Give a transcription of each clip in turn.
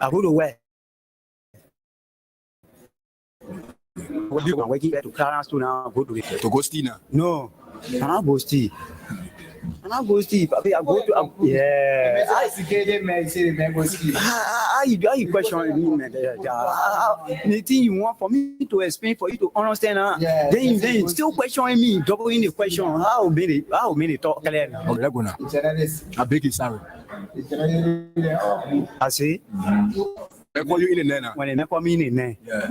I go to where? What do you want? Working to Clarence to now go to it. To go steal now? No, I'm not go steal. I'm not go steal. I go to yeah. How you question me, man? The thing you want for me to explain for you to understand, then you still questioning me, doubling the question. How many talk clear now? Okay, let's go now. I beg you, sorry. I say. I call you in the now. When they call me in the yeah.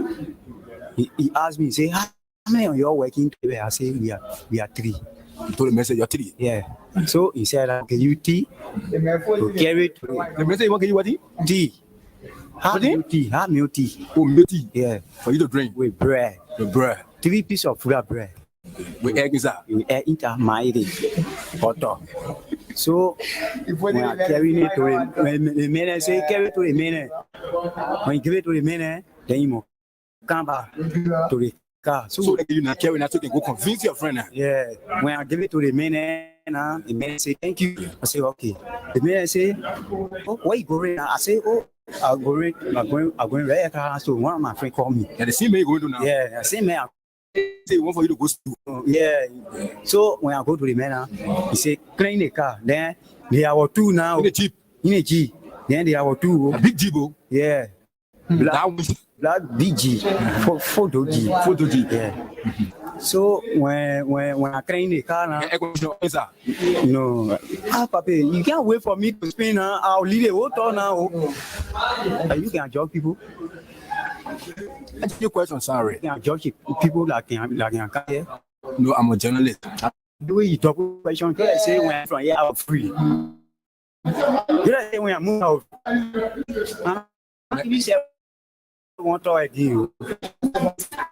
He asked me, say, how many of you are working today? I say, we are 3. You told the message you're 3? Yeah. So he said, okay, you tea, to carry it. The message what can you what tea? Tea. Have milk tea. Have milk tea. Oh, milk tea? Yeah. For you to drink? With bread. With bread? 3 pieces of full bread. With egg is that? With egg into my butter. So when I carry it to the man, say carry it to the man. When you give it to the man, then you come back to the car. So you not carry that, so you can go convince your friend. Yeah. When I give it to the man, the man say thank you. I say okay. The man say, oh, where you going? I say, oh, I'm going right car. So one of my friends called me. Yeah, the same man you going to now. Yeah, the same man. Say one for you to go to. Yeah. So when I go to the man, he say clean the car. Then they are 2 now. In the Jeep. In a Jeep. Then they are 2. A big Jeep. Yeah. Black BG. Photo G. Photo G. Yeah. So when I clean the car now. No. Papa, you can't wait for me to spin now. I'll leave the water now. You can judge people. That's your question, sorry. You can judge people like can come here. No, I'm a journalist. The way you talk question, you say when I'm from here, I'm free. You say when I move out. You say want to again.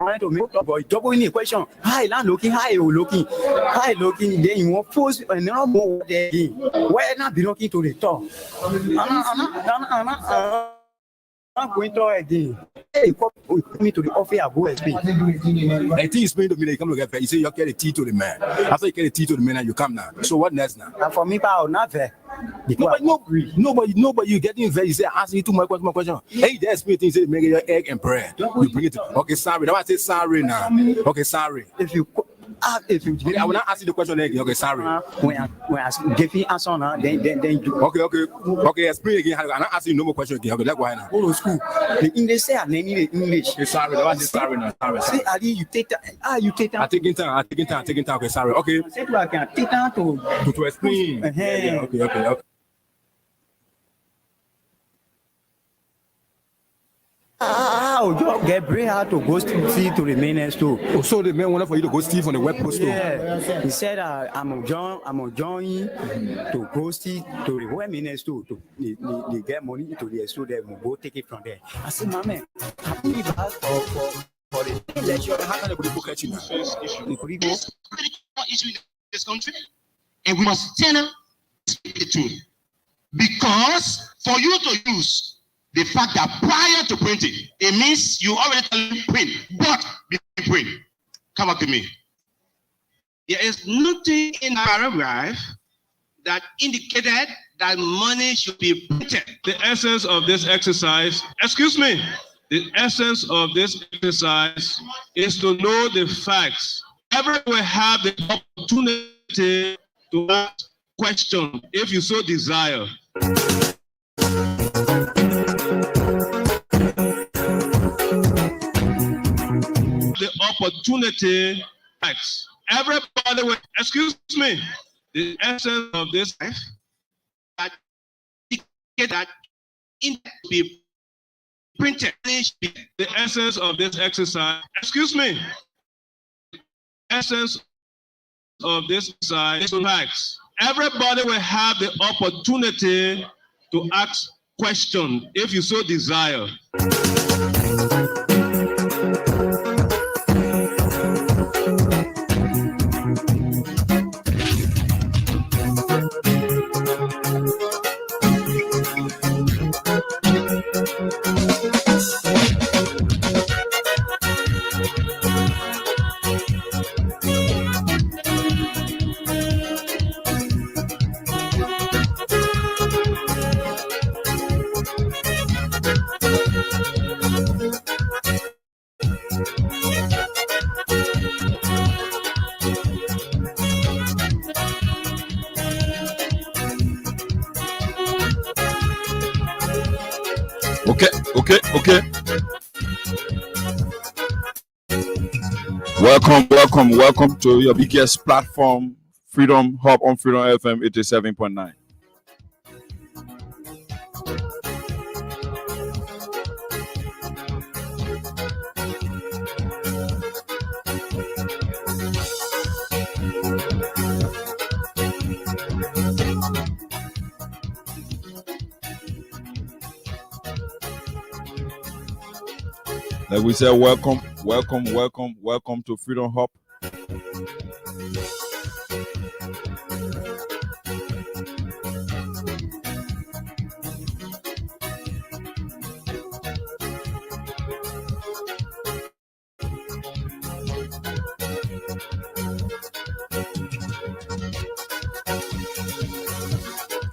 I to make up, but double in the question. Hi, land looking, hi, looking. Then you want force and now more there again. Why not be looking to the top? I'm going to again. Hey, come me to the office. I go explain. I think you explain to me that you come to get paid. You say you get a tea to the man. After you get a tea to the man, and you come now. So what next now? And for me, I'll not fair. Nobody, you getting very. You say asking you too much question. Hey, there's me things. Say make your egg and bread. You bring it. Okay, sorry. That's why I say sorry now. Okay, sorry. If you I will not ask you the question again. Okay, sorry. When I give you answer now, then you. Okay. Explain again. I'm not asking you no more question again. Okay, let's go now. Go to school. The English say I need the English. Okay, sorry. That was sorry now. Sorry. Say Ali, you take time. You take time. I'm taking time. Okay, sorry. Okay. Say I can take time to explain. Yeah, okay. You get brave how to go steal to the main store. Oh, so the man wanted for you to go steal from the web post store. Yeah, he said I'm joining to go steal to the web main store to they get money to the store. They will go take it from there. I said, my man, I put it back for the election. How can they book at you now? Issue in this country, and we must tell them the truth, because for you to use the fact that prior to printing, it means you already tell them print, but before print. Come up to me. There is nothing in the paragraph that indicated that money should be printed. The essence of this exercise, the essence of this exercise is to know the facts. Everyone will have the opportunity to ask questions if you so desire. The opportunity facts. Everybody will, the essence of this life that in be printed. The essence of this exercise, essence of this exercise is facts. Everybody will have the opportunity to ask questions if you so desire. Okay. Welcome to your biggest platform, Freedom Hub on Freedom FM 87.9. Like we said, welcome to Freedom Hub.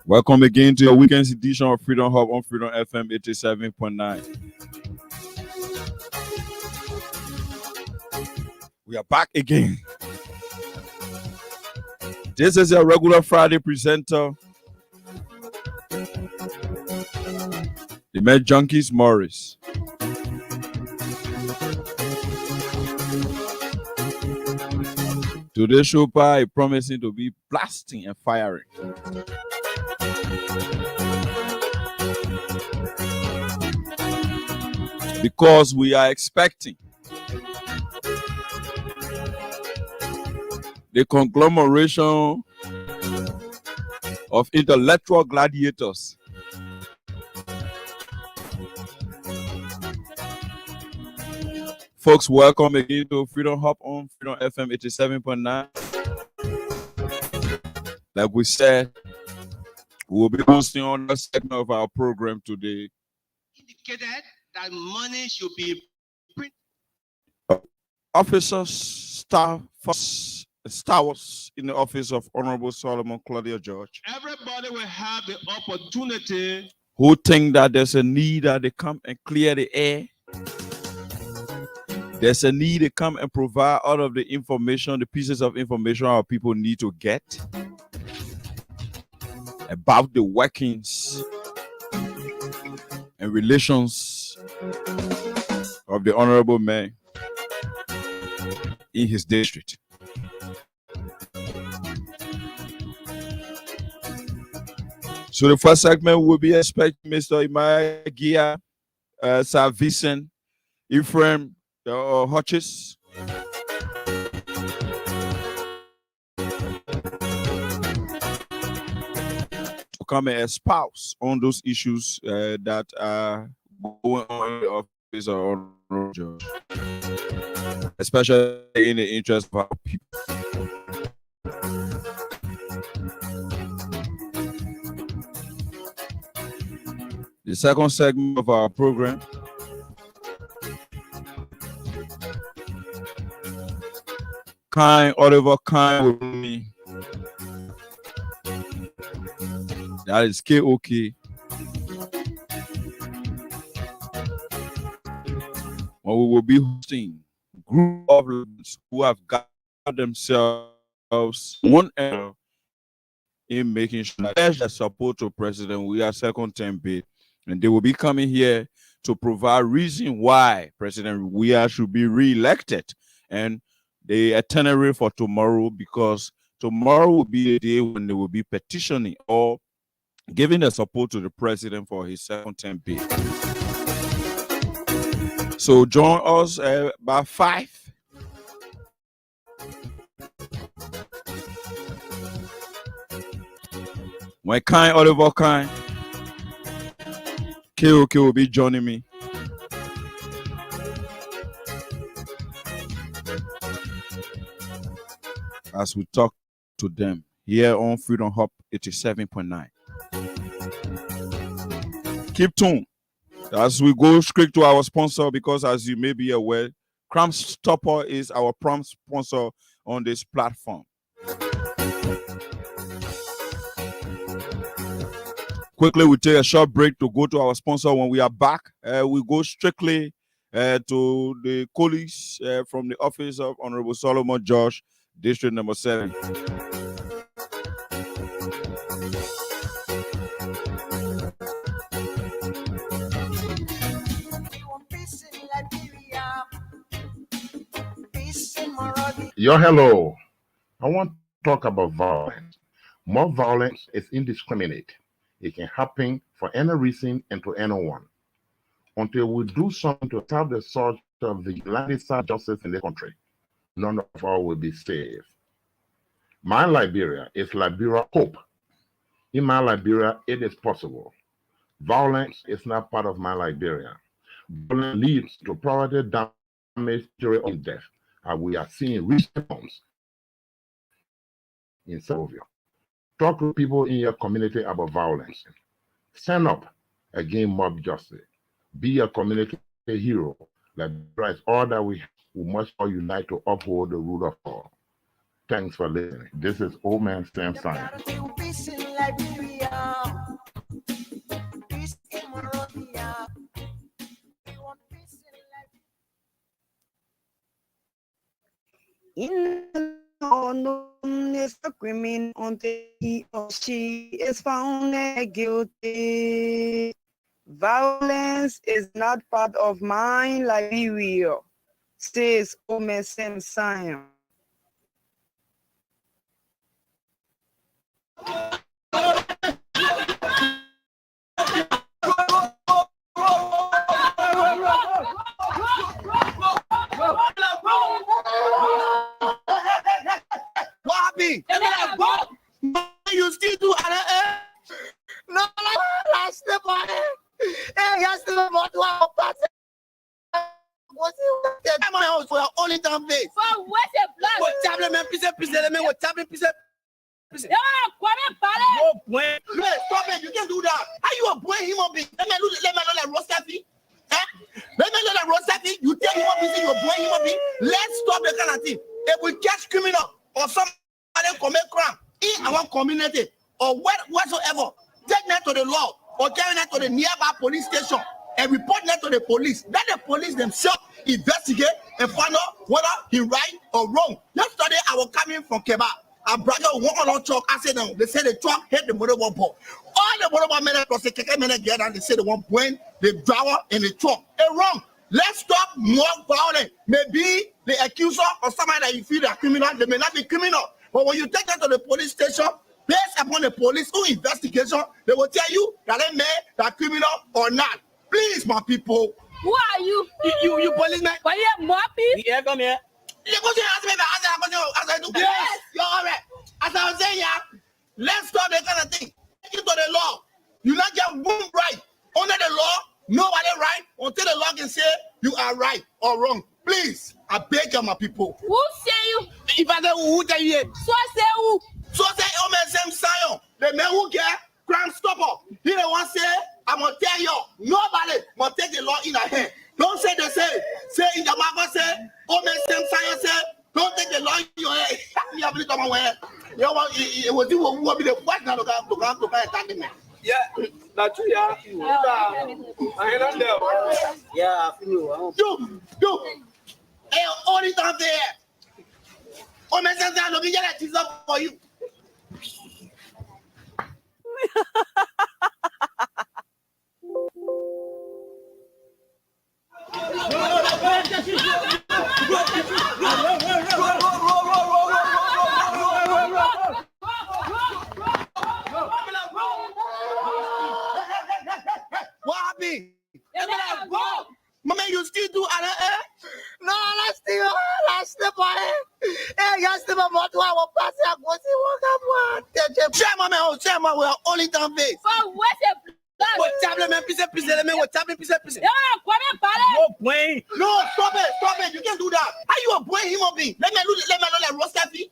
Welcome again to your weekend edition of Freedom Hub on Freedom FM 87.9. We are back again. This is your regular Friday presenter, the man JUKIES Morris. Today's show is promising to be blasting and firing. Because we are expecting the conglomeration of intellectual gladiators folks, welcome again to Freedom Hub on Freedom FM 87.9. Like we said, we'll be hosting on a segment of our program today. Indicated that money should be printed. Officers, stars in the office of Honorable Solomon Claudia George. Everybody will have the opportunity who think that there's a need that they come and clear the air. There's a need to come and provide all of the information, the pieces of information our people need to get about the workings and relations of the honorable man in his district. So the first segment will be expecting Mr. Imai Gia, Sir Vincent, Ephraim Hodges, to come and espouse on those issues that are going on in the office of Honorable Judge, especially in the interest of our people. The second segment of our program Oliver Kine with me. That is KOK. Well, we will be hosting a group of leaders who have got themselves one error in making sure that there's the support to President we are second term bid, and they will be coming here to provide reason why President Weah should be re-elected and the itinerary for tomorrow, because tomorrow will be a day when they will be petitioning or giving the support to the president for his second term bid. So join us by 5. When Oliver Kine, KOK will be joining me. As we talk to them here on Freedom Hub 87.9. Keep tuned as we go straight to our sponsor, because as you may be aware, Crime Stopper is our prime sponsor on this platform. Quickly, we take a short break to go to our sponsor. When we are back, we go strictly to the colleagues from the office of Honorable Solomon George, District number 7. Hello. I want to talk about violence. More violence is indiscriminate. It can happen for any reason and to anyone. Until we do something to stop the sort of vigilante justice in the country, none of us will be safe. My Liberia is Liberia hope. In my Liberia, it is possible. Violence is not part of my Liberia. Violence leads to property damage, injury, or death. And we are seeing response in Serbia. Talk to people in your community about violence. Stand up against mob justice. Be a community hero. Liberia is all that we must all unite to uphold the rule of law. Thanks for listening. This is Old Man Sam Simon. Is a criminal until he or she is found guilty. Violence is not part of my Liberia, says Omer Sam Simon. Wabi, you still do no, last the body. Hey, yes, the body. What's it? I'm on house for only time base. For what's a blood? What tablet, man, piece, what tablet, piece. Yeah, no point. Stop it, you can't do that. How you a boy human being? Let me know that roster fee. Let me know that roster fee. You tell human being you're a boy human being. Let's stop the kind of thing. If we catch criminal or somebody commit crime in our community or whatsoever, take that to the law or carry that to the nearby police station and report that to the police. Let the police themselves investigate and find out whether he right or wrong. Yesterday, I was coming from Keba. Our brother walked on truck. I said, no, they said the truck hit the motorball ball. All the motorball men plus the keke men get and they said the one point the driver in the truck. It's wrong. Let's stop more violence. Maybe the accuser or somebody that you feel they are criminal, they may not be criminal. But when you take them to the police station, based upon the police investigation, they will tell you that they may are criminal or not. Please, my people. Who are you? You policeman. Why you more people? Yeah, come here. You go to ask me as I do. Yes, you're all right. As I was saying, yeah, let's stop that kind of thing. Take it to the law. You not get one right. Under the law, nobody right until the law can say you are right or wrong. Please, I beg you, my people. Who say you? If I say who tell you, so say who? So say Omer Sam Simon, the man who get crime stopper. He the one say, I'm gonna tell you, nobody must take the law in their hand. Don't say they say in the Bible say, Omer Sam Simon say, don't take the law in your hand. You have to come away. You want it was you who will be the first now to come attack me. Yeah, that's true. Yeah, I don't know. Yeah, You. Hey, all the time there. Omer Sam Simon, let me get a up for you. What happened? Mama, you still do no, last the boy. Hey, yes, the mama to our party. I go see what I'm Chairman, we are only time base. For what's a blood? What tablet, man, piece, what tablet, piece. Yeah, No point. No, stop it. You can't do that. How you a boy human being? Let me know that roster fee.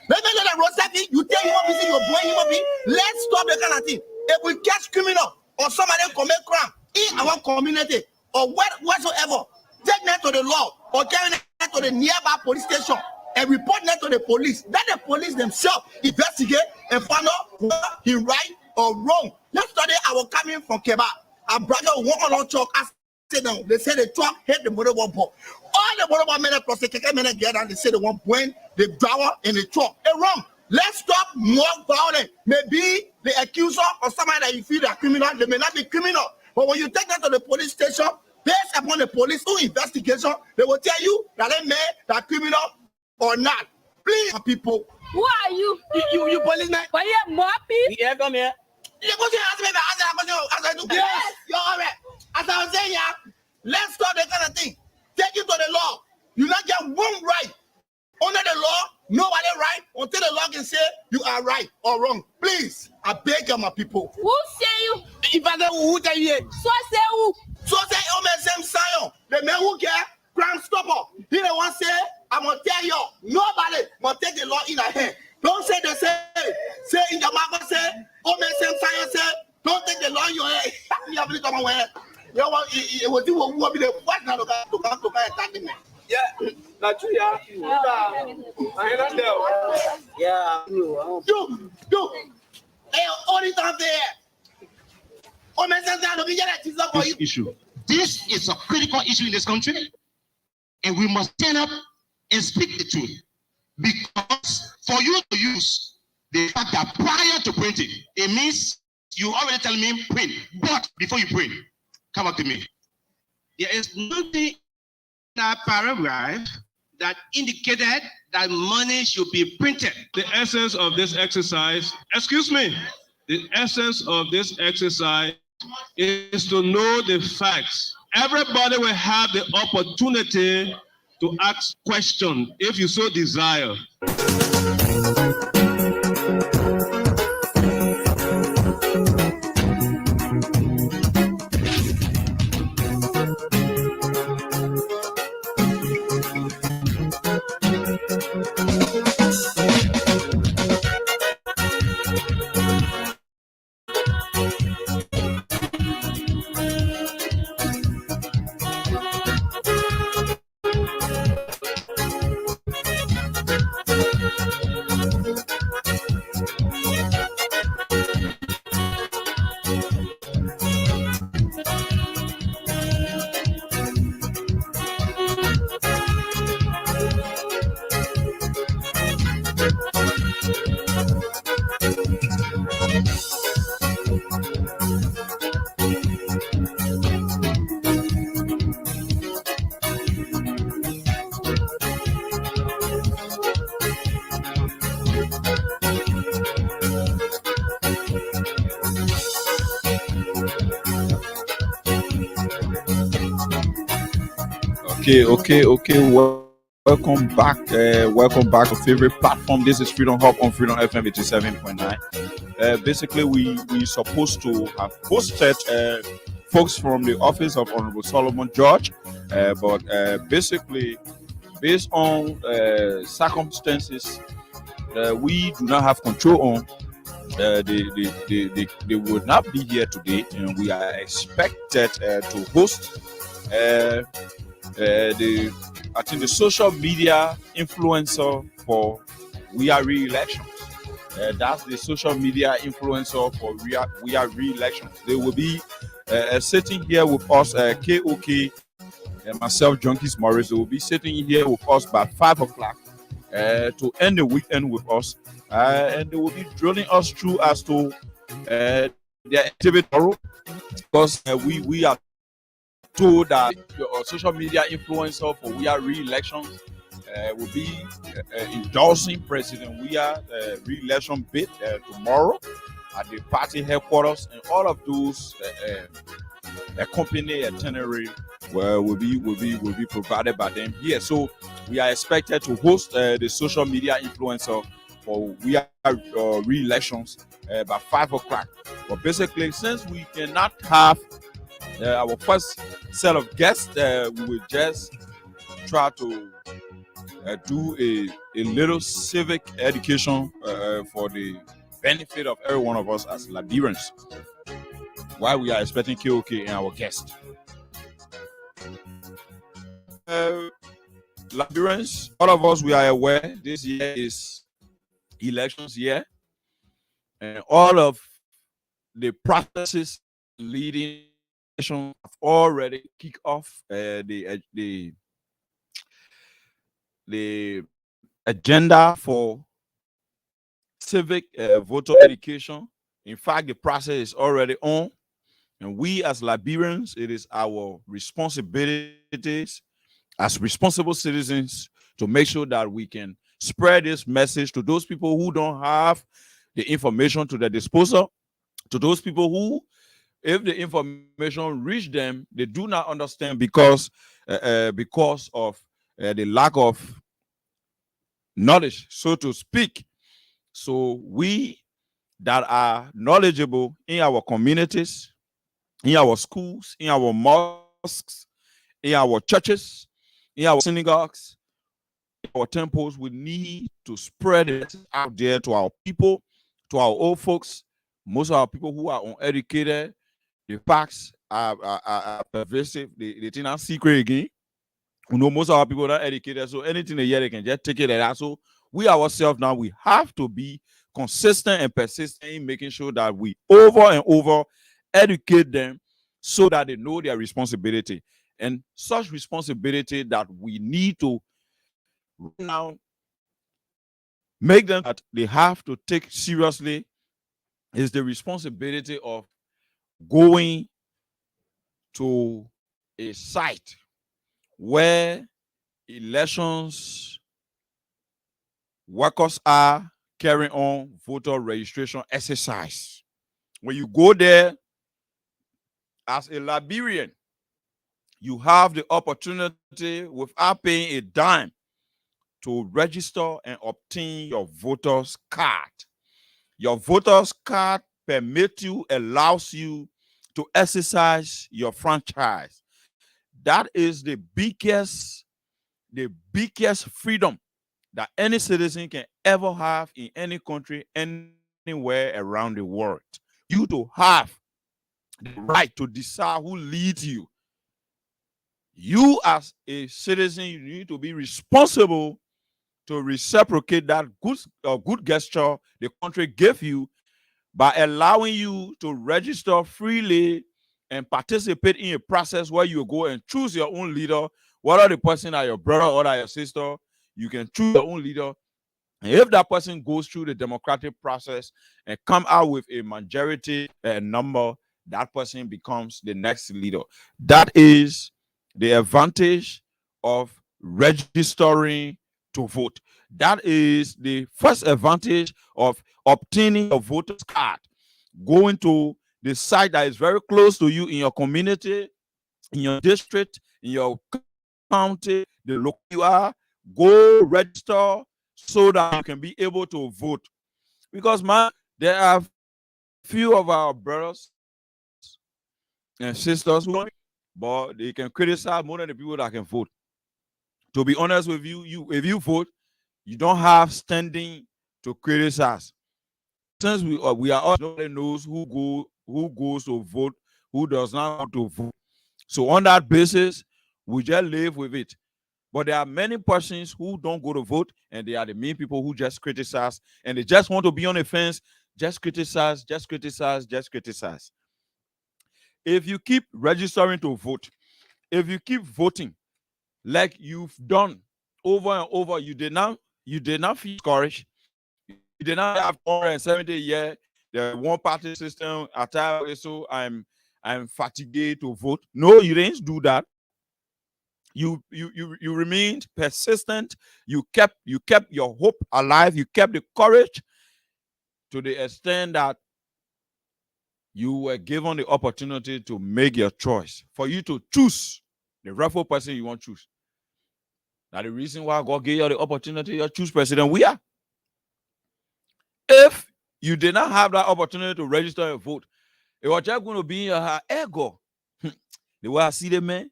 Let me know that roster fee. You tell human being you're a boy human being. Let's stop the kind of thing. If we catch criminal or somebody commit crime in our community or whatsoever, take that to the law or carry that to the nearby police station and report that to the police. Let the police themselves investigate and find out whether he right or wrong. Yesterday, I was coming from Keba. Our brother walked on truck. I said, no, they said the truck hit the motorball ball. All the motorball men plus the keke men get and they said the one point the driver in the truck. It's wrong. Let's stop more violence. Maybe the accuser or somebody that you feel they are criminal, they may not be criminal. But when you take that to the police station, based upon the police investigation, they will tell you that they may are criminal or not? Please, people. Who are you? You policeman. But you more people. Yeah, come here. You go to ask me as I do. Yes, you're all right. As I was saying, yeah, let's stop that kind of thing. Take it to the law. You not get one right. Under the law, nobody right until the law can say you are right or wrong. Please, I beg you, my people. Who say you? If I don't who tell you, So say who? so say same Zion, the man who care, crime stopper. He the one say, I'm gonna tell you, nobody must take the law in their hand. Don't say they say in the Bible say, same Zion say, don't take the law in your hand. You have to come away. You want it was you who will be the first now to come attack me. Yeah, that's true. Yeah, I ain't there. Yeah, You, hey, all the time there. This issue. This is a critical issue in this country, and we must stand up and speak the truth. Because for you to use the fact that prior to printing, it means you already tell me print, but before you print, come up to me. There is nothing in that paragraph that indicated that money should be printed. The essence of this exercise, the essence of this exercise is to know the facts. Everybody will have the opportunity to ask questions if you so desire. Okay. Welcome back. Welcome back to favorite platform. This is Freedom Hub on Freedom FM 87.9. Basically, we supposed to have posted folks from the office of Honorable Solomon George, but basically, based on circumstances we do not have control on, they would not be here today, and we are expected to host I think the social media influencer for We Are Re-Elections. That's the social media influencer for We Are Re-Elections. They will be sitting here with us, KOK and myself, JUKIES Morris. They will be sitting here with us by 5 o'clock to end the weekend with us, and they will be drilling us through as to their activity tomorrow, because we are told that your social media influencer for We Are Re-Elections will be endorsing President We Are re-election bid tomorrow at the party headquarters, and all of those company itinerary will be provided by them here. So we are expected to host the social media influencer for We Are re-elections by 5 o'clock. But basically, since we cannot have our first set of guests, we will just try to do a little civic education for the benefit of every one of us as Liberians, while we are expecting KOK and our guest. Liberians, all of us, we are aware this year is elections year, and all of the processes leading have already kicked off. The agenda for civic voter education. In fact, the process is already on, and we as Liberians, it is our responsibilities as responsible citizens to make sure that we can spread this message to those people who don't have the information to their disposal, to those people who, if the information reach them, they do not understand because of the lack of knowledge, so to speak. So we that are knowledgeable in our communities, in our schools, in our mosques, in our churches, in our synagogues, in our temples, we need to spread it out there to our people, to our old folks. Most of our people who are uneducated, the facts are pervasive. They think that's secret again. You know, most of our people are not educated, so anything they hear, they can just take it like that. So we ourselves now, we have to be consistent and persistent in making sure that we over and over educate them so that they know their responsibility. And such responsibility that we need to now make them that they have to take seriously is the responsibility of going to a site where elections workers are carrying on voter registration exercise. When you go there as a Liberian, you have the opportunity without paying a dime to register and obtain your voter's card. Your voter's card permits you, allows you to exercise your franchise. That is the biggest freedom that any citizen can ever have in any country, anywhere around the world. You to have the right to decide who leads you. You as a citizen, you need to be responsible to reciprocate that good gesture the country gave you by allowing you to register freely and participate in a process where you go and choose your own leader, whether the person are your brother or your sister. You can choose your own leader. And if that person goes through the democratic process and come out with a majority number, that person becomes the next leader. That is the advantage of registering to vote. That is the first advantage of obtaining a voter's card. Going to the site that is very close to you in your community, in your district, in your county, the local you are, go register so that you can be able to vote. Because there are few of our brothers and sisters who, but they can criticize more than the people that can vote. To be honest with you, if you vote, you don't have standing to criticize. Since we are all, nobody knows who goes to vote, who does not want to vote. So on that basis, we just live with it. But there are many persons who don't go to vote, and they are the main people who just criticize, and they just want to be on the fence, just criticize, just criticize, just criticize. If you keep registering to vote, if you keep voting like you've done over and over, you did not feel discouraged. You did not have 470 years, the one-party system, so I'm fatigued to vote. No, you didn't do that. You remained persistent. You kept your hope alive. You kept the courage to the extent that you were given the opportunity to make your choice, for you to choose the rightful person you want to choose. Now, the reason why God gave you the opportunity to choose president, we are. If you did not have that opportunity to register and vote, it was just going to be in your ego. The way I see the man,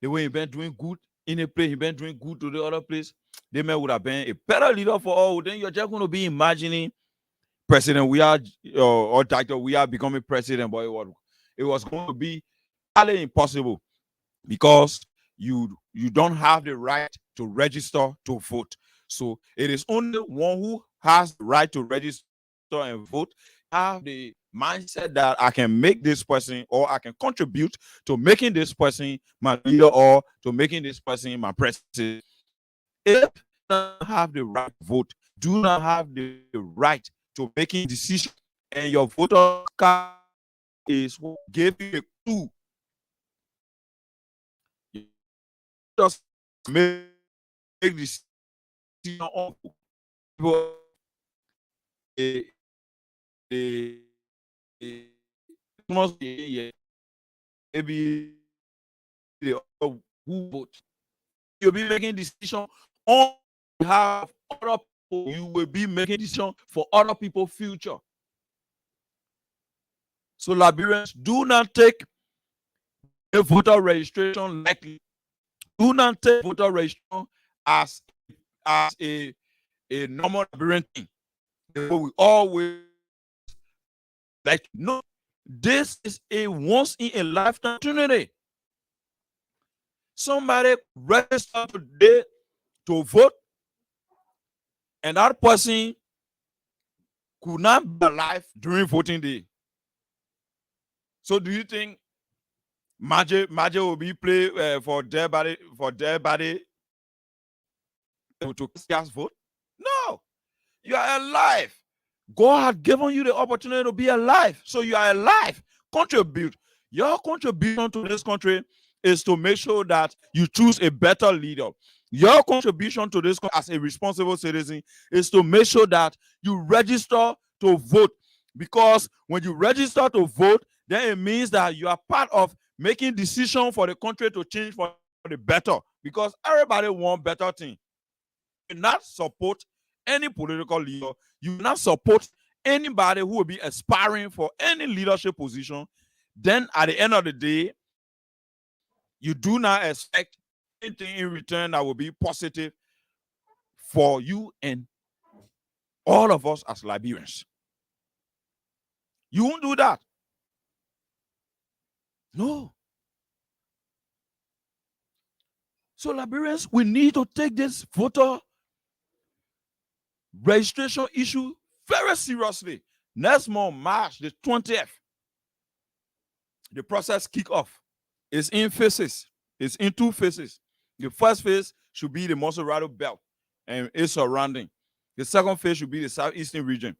the way he been doing good in a place, he been doing good to the other place, the man would have been a better leader for all. Then you're just going to be imagining president we are, or title we are becoming president, but it was going to be highly impossible because you don't have the right to register to vote. So it is only one who has the right to register and vote have the mindset that I can make this person, or I can contribute to making this person my leader, or to making this person my president. If you don't have the right to vote, do not have the right to making decisions, and your voter card is what gave you a clue. You just make decisions on people. Maybe who vote. You'll be making decision on behalf of other people. You will be making decision for other people's future. So Liberians, do not take a voter registration lightly. Do not take voter registration as a normal Liberian thing. We always like, no, this is a once in a lifetime opportunity. Somebody registered today to vote, and that person could not be alive during voting day. So do you think Maje will be play for their body to cast vote? No. You are alive. God had given you the opportunity to be alive. So you are alive. Contribute. Your contribution to this country is to make sure that you choose a better leader. Your contribution to this country as a responsible citizen is to make sure that you register to vote. Because when you register to vote, then it means that you are part of making decisions for the country to change for the better. Because everybody wants better things. You do not support any political leader. You do not support anybody who will be aspiring for any leadership position. Then at the end of the day, you do not expect anything in return that will be positive for you and all of us as Liberians. You won't do that. No. So Liberians, we need to take this voter registration issue very seriously. Next month, March the 20th, the process kick off. It's in phases. It's in two phases. The first phase should be the Maserati belt and its surrounding. The second phase should be the southeastern region.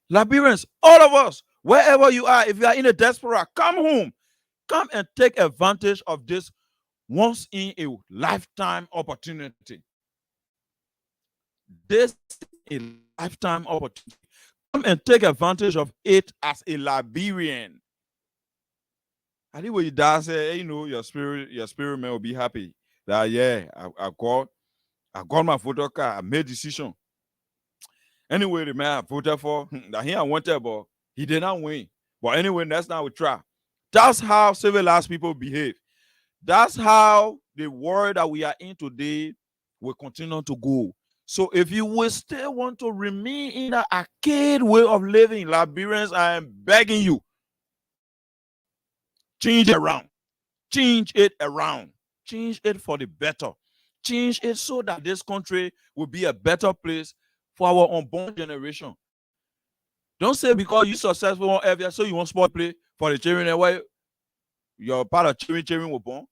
Liberians, all of us, wherever you are, if you are in the diaspora, come home. Come and take advantage of this once in a lifetime opportunity. This is a lifetime opportunity. Come and take advantage of it as a Liberian. I think when you die, say, you know, your spirit man will be happy that yeah, I got my voter card, I made decision. Anyway, the man I voted for, that he I wanted, but he did not win. But anyway, that's not we try. That's how civilized people behave. That's how the world that we are in today will continue to go. So if you will still want to remain in an arcade way of living, Liberians, I am begging you, change it around. Change it around. Change it for the better. Change it so that this country will be a better place for our unborn generation. Don't say because you're successful on every so you want sport play for the children and why you're part of children were born.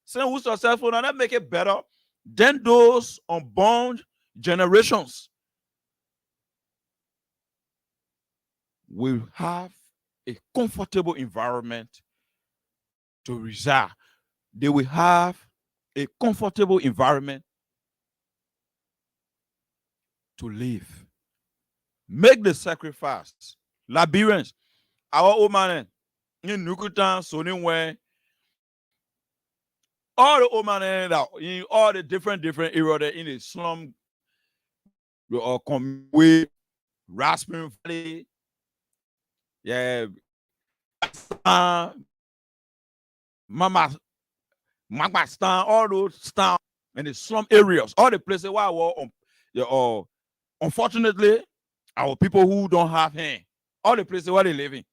Say who's successful and that make it better than those unborn generations will have a comfortable environment to reside. They will have a comfortable environment to live. Make the sacrifice. Liberians, our old man in Nukutan, Soniway, all the old man in all the different areas in the slum, or Conway, Raspberry Valley, yeah, Mama Stan, all those Stan and the slum areas, all the places where I was, unfortunately, our people who don't have hand, all the places where they live in.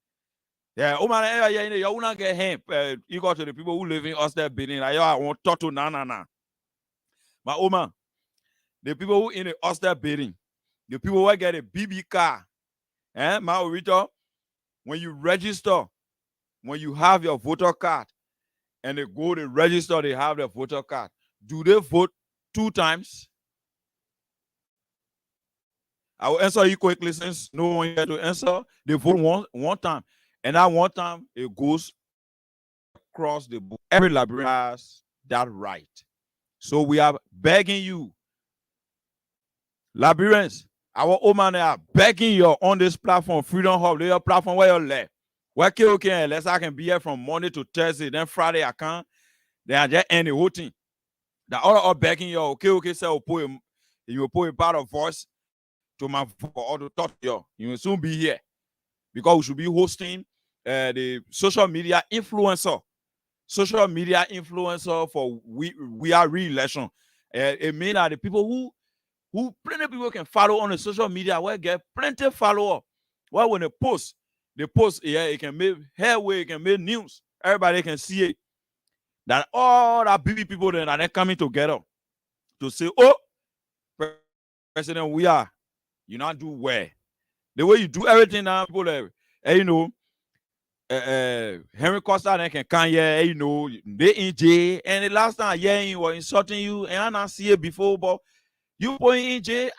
Yeah, oh man, you will not get hand. You go to the people who live in us there building. Like, I want to talk to na. My oh man, the people who in the Oster building, the people who get a BB car, my Orito, when you register, when you have your voter card, and they go to register, they have their voter card. Do they vote 2 times? I will answer you quickly since no one here to answer. They vote one time. And that one time, it goes across the board. Every Liberian has that right. So we are begging you, Labyrinths, our old man are begging you on this platform, Freedom Hub, your platform where you're left. Where okay, unless I can be here from Monday to Thursday, then Friday I can't. Then I just end the whole thing. The other are begging you, okay, say you will put a part of voice to my or to talk to you. You will soon be here because we should be hosting the social media influencer for we are re-election. It means that the people who plenty people can follow on the social media will get plenty follower. Well, when they post, yeah, it can make headway, it can make news. Everybody can see it. That all that big people then are coming together to say, oh, President, we are, you not do well. The way you do everything now, people, you know, Henry Costa then can come here, you know, they in jail, and the last time he was insulting you, and I not see it before, but you put in jail,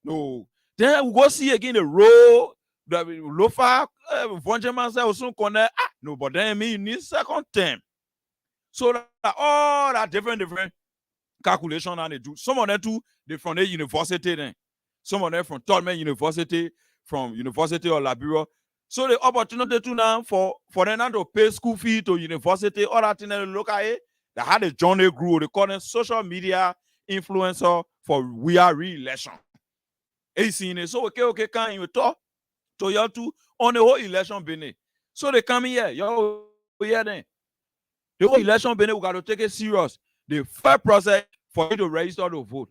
no. Then we go see again the road, the Lofa, Vonjaman said, soon connect, no, but then me, you need second term. So that all that different calculation and they do. Some of them too, they from the university then. Some of them from Tolman University, from University of Liberia. So the opportunity to now for them now to pay school fee to university, all that thing they look at it, they had a journey grew. They call them social media influencer for we are re-election. You see it. So okay, can you talk to y'all two on the whole election business? So they come here, y'all here then. The whole election business, we got to take it serious. The fair process for you to register to vote.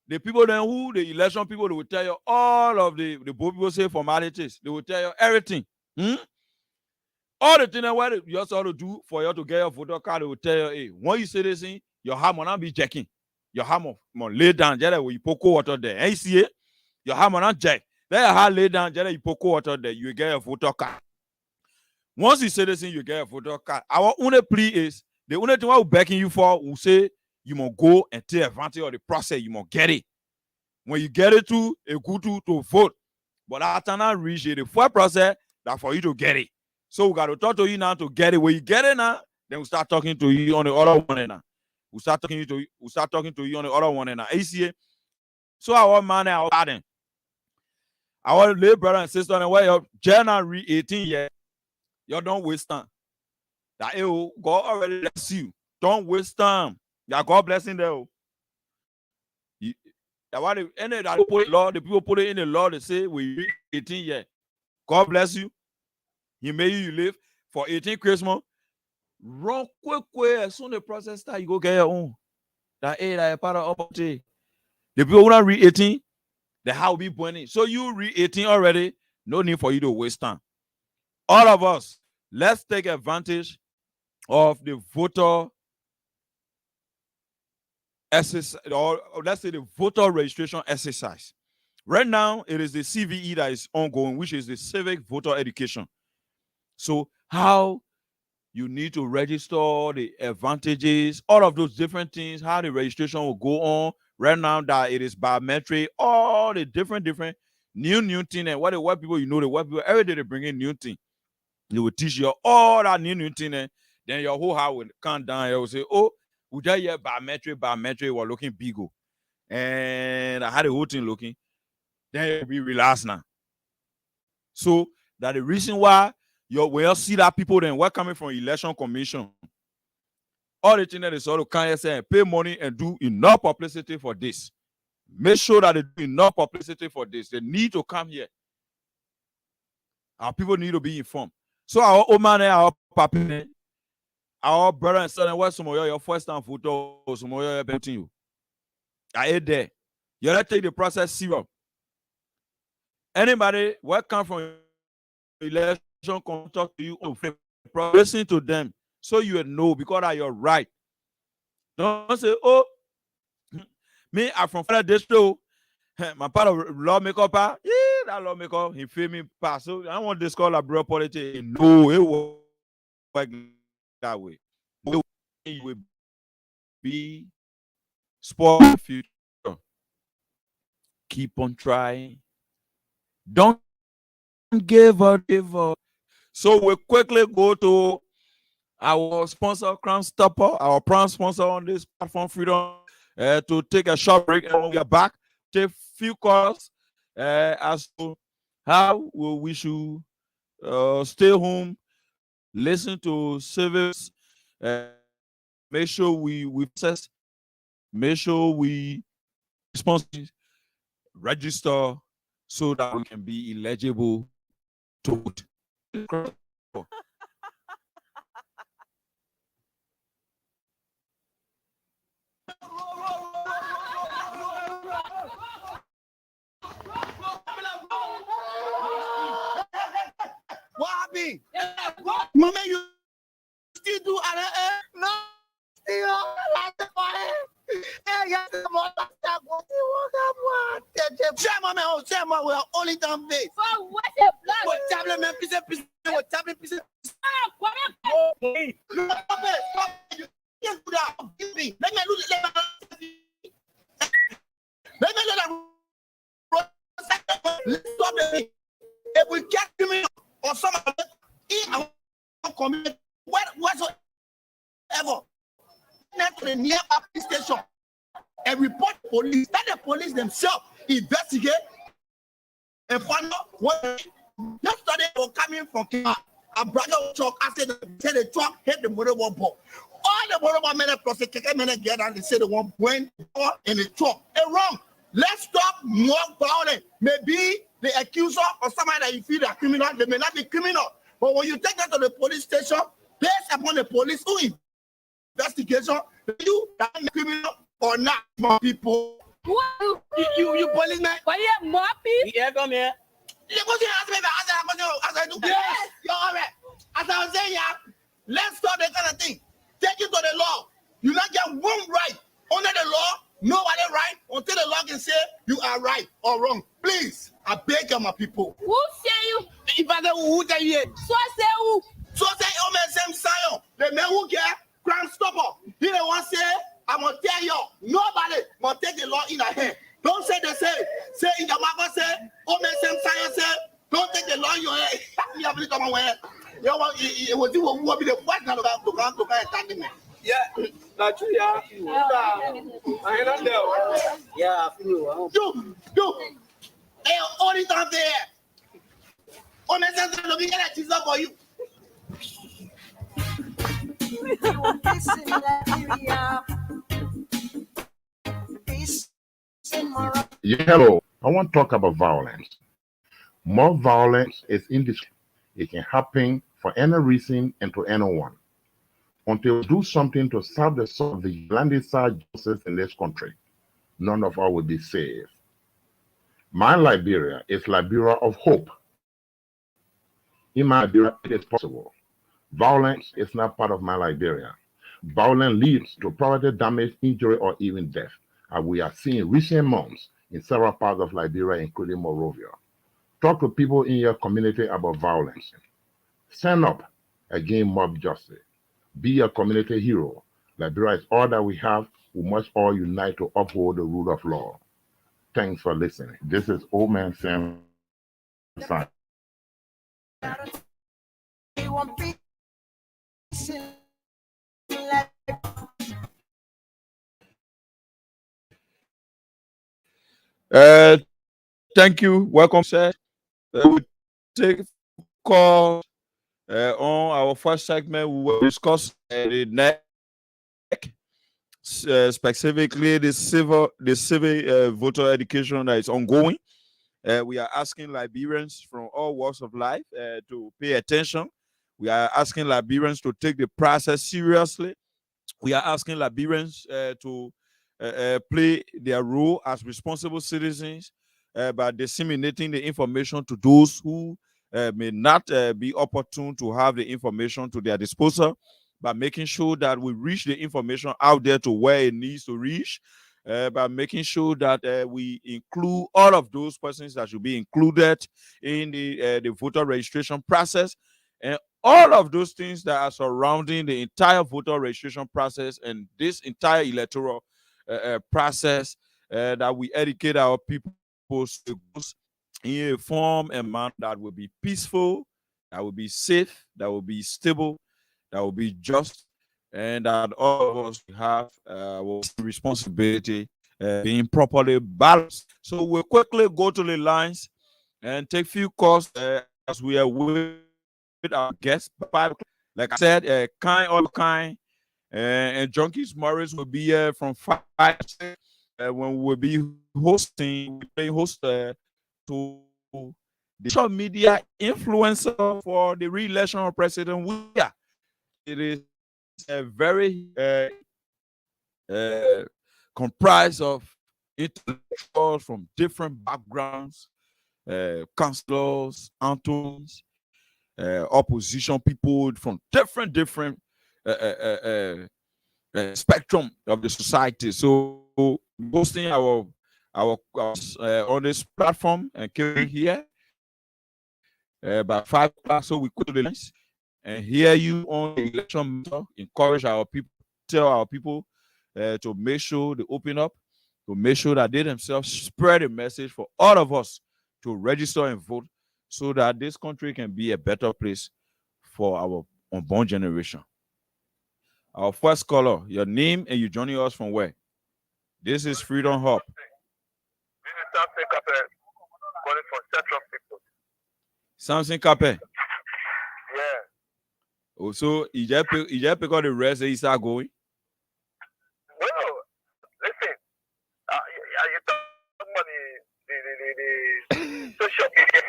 The people then who, the election people, they will tell you all of the people say formalities. They will tell you everything. All the things that you also have to do for you to get your voter card, they will tell you, hey, when you say this thing, your hand will not be checking. Your hand will lay down, just like you pour water there. And you see it? Your hand will not check. Then your hand lay down, just like you pour water there, you get your voter card. Once you say this thing, you get a voter card. Our only plea is, the only thing we're begging you for, we say you must go and take advantage of the process. You must get it. When you get it to a good to vote. But after not reach the full process, that for you to get it. So we got to talk to you now to get it. When you get it now, then we start talking to you on the other one now. We start talking to you on the other one now. You see it? So our man, our garden, our little brother and sister, and where you're January 18 years. You don't waste time. That God already bless you. Don't waste time. Yeah, God blessing there. The people put it in the law. They say we reach 18 years. God bless you. He made you live for 18 Christmas. Run quick. As soon as the process starts, you go get your own. That part of opportunity. The people who don't reach 18, the house will be burning. So you reach 18 already. No need for you to waste time. All of us, let's take advantage of the voter exercise, or let's say the voter registration exercise. Right now, it is the CVE that is ongoing, which is the civic voter education. So how you need to register, the advantages, all of those different things, how the registration will go on. Right now that it is biometric, all the different new thing, and what the white people, the white people, every day they bring in new thing. They will teach you all that new thing, and then your whole house will come down. You will say, oh, we just hear biometric was looking big. And I had the whole thing looking. Then you'll be relaxed now. So that the reason why when you see that people then we're coming from election commission, all the things that they sort of come here say and pay money and do enough publicity for this. Make sure that they do enough publicity for this. They need to come here. Our people need to be informed. So our old man and our papa, our brother and son, what some of your first time photo, some of your betting you. I ate there. You have to take the process serious. Anybody what come from election come talk to you, listen to them so you know because that you're right. Don't say, oh, me, I'm from Federal District. My part of lawmaker, that lawmaker, he feel me pass. So I don't want this call a bro politics. No, it will work that way. It will be spoil future. Keep on trying. Don't give up. So we quickly go to our sponsor, Crown Stopper, our prime sponsor on this platform, Freedom to take a short break, and when we are back, take few calls as to how we should stay home, listen to service, make sure we process, make sure we responsibly register so that we can be eligible to vote. What happened? Mama, you still do no? Still, Chairman, we are only down base. For what a plan. What tablet, man, piece, what tablet, piece. Stop it. Stop it. You can't do that. Give me. Let me lose it. Let me let that. Stop it. If we get criminal or some of them in our community, whatsoever, next to the nearby police station and report police, let the police themselves investigate and find out what. Yesterday, they were coming from Kenya. A brother truck, I said the truck hit the motorball ball. All the motorball men plus the keke men get and they say the one went in the truck. It's wrong. Let's stop more violence. Maybe the accuser or somebody that you feel are criminal, they may not be criminal. But when you take them to the police station, based upon the police investigation, you are criminal or not, more people. You policeman. Why you more people? Yeah, come here. As I do. Yes, you're all right. As I was saying, yeah, let's stop that kind of thing. Take it to the law. You not get one right under the law. Nobody right until the law can say you are right or wrong. Please, I beg you, my people. Who say you? If I don't who tell you, So say who? so say oh man, same Zion, the man who get crime stopper. He the one say, I'm gonna tell you, nobody must take the law in their hand. Don't say they say in the Bible say, oh man, same Zion say, don't take the law in your hand. You have to come away. You want it was you who will be the first one to come attack me. Yeah, that's true. Yeah, I ain't there. Yeah, I feel Do. They are only down there. Oh man, same Zion, we get a Jesus for you. Yeah, hello. I want to talk about violence. More violence is indiscriminate. It can happen for any reason and to anyone. Until we do something to solve the landicide justice in this country, none of us will be safe. My Liberia is Liberia of hope. In my Liberia, it is possible. Violence is not part of my Liberia. Violence leads to property damage, injury, or even death, as we are seeing recent months in several parts of Liberia, including Monrovia. Talk to people in your community about violence. Stand up against mob justice. Be a community hero. Liberia is all that we have. We must all unite to uphold the rule of law. Thanks for listening. This is Old Man Sam. Thank you. Welcome, sir. We take call on our first segment. We will discuss the next, specifically the civil voter education that is ongoing. We are asking Liberians from all walks of life to pay attention. We are asking Liberians to take the process seriously. We are asking Liberians to play their role as responsible citizens by disseminating the information to those who may not be opportune to have the information to their disposal, by making sure that we reach the information out there to where it needs to reach, by making sure that we include all of those persons that should be included in the voter registration process, and all of those things that are surrounding the entire voter registration process and this entire electoral process, that we educate our people in a form and manner that will be peaceful, that will be safe, that will be stable, that will be just, and that all of us have responsibility being properly balanced. So we'll quickly go to the lines and take few calls as we are with our guests. Like I said, kind, and Junkies Morris will be here from 5 to 6 when we'll be playing host to the social media influencer for the re-election of President William. It is a very comprised of intellectuals from different backgrounds, councillors, Antons, opposition people from different spectrum of the society. So hosting our on this platform and here by 5 o'clock, so we go to the lines and hear you on the election matter, encourage our people, tell our people to make sure they open up, to make sure that they themselves spread a message for all of us to register and vote so that this country can be a better place for our unborn generation. Our first caller, your name and you joining us from where? This is Freedom Hub. This is Samson Capel, calling for Central People. Samson Capel. Yeah. Also, you just pick up the rest and you start going. No, listen. You talking about the social media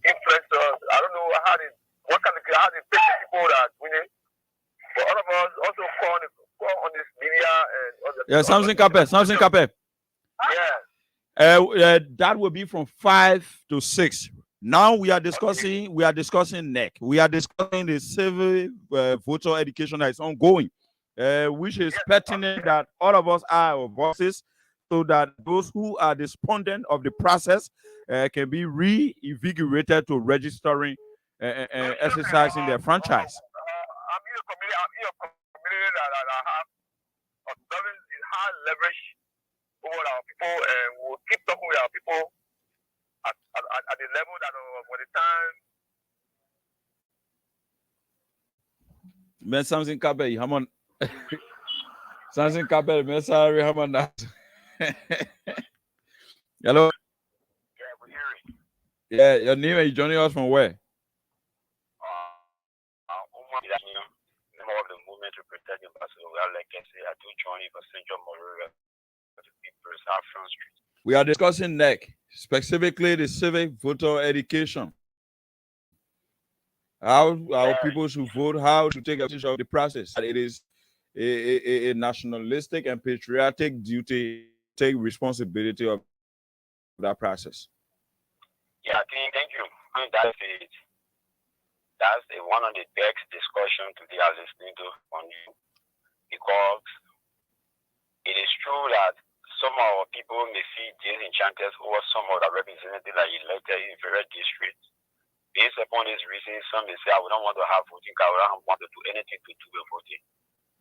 influencers. I don't know how they take the people that winning. But all of us also call on this media and other. Yeah, Samson Capel. Yeah. That will be from 5 to 6. Now we are discussing NEC. We are discussing the civil voter education that is ongoing, which is pertinent that all of us are our voices, so that those who are despondent of the process can be reinvigorated to registering and exercising their franchise. I'm in a community that have observing high leverage over our people, and we'll keep talking with our people at the level that when the time. Man, Samson Capel, Haman. Samson Capel, man, sorry, Haman. Hello. Yeah, we hear it. Yeah, your name and you joining us from where? Member of the movement to protect the Barcelona legacy. I do join for Central Morris to People's Afron Street. We are discussing NEC, specifically the civic voter education. How our people should vote, how to take advantage of the process. It is a nationalistic and patriotic duty to take responsibility of that process. Yeah, thank you. That's it. That's one of the best discussions today I was listening to on you, because it is true that some of our people may see disenchanters over some of the representatives that elected in various districts. Based upon this reason, some may say, we don't want to have voting card, we don't want to do anything to do with voting.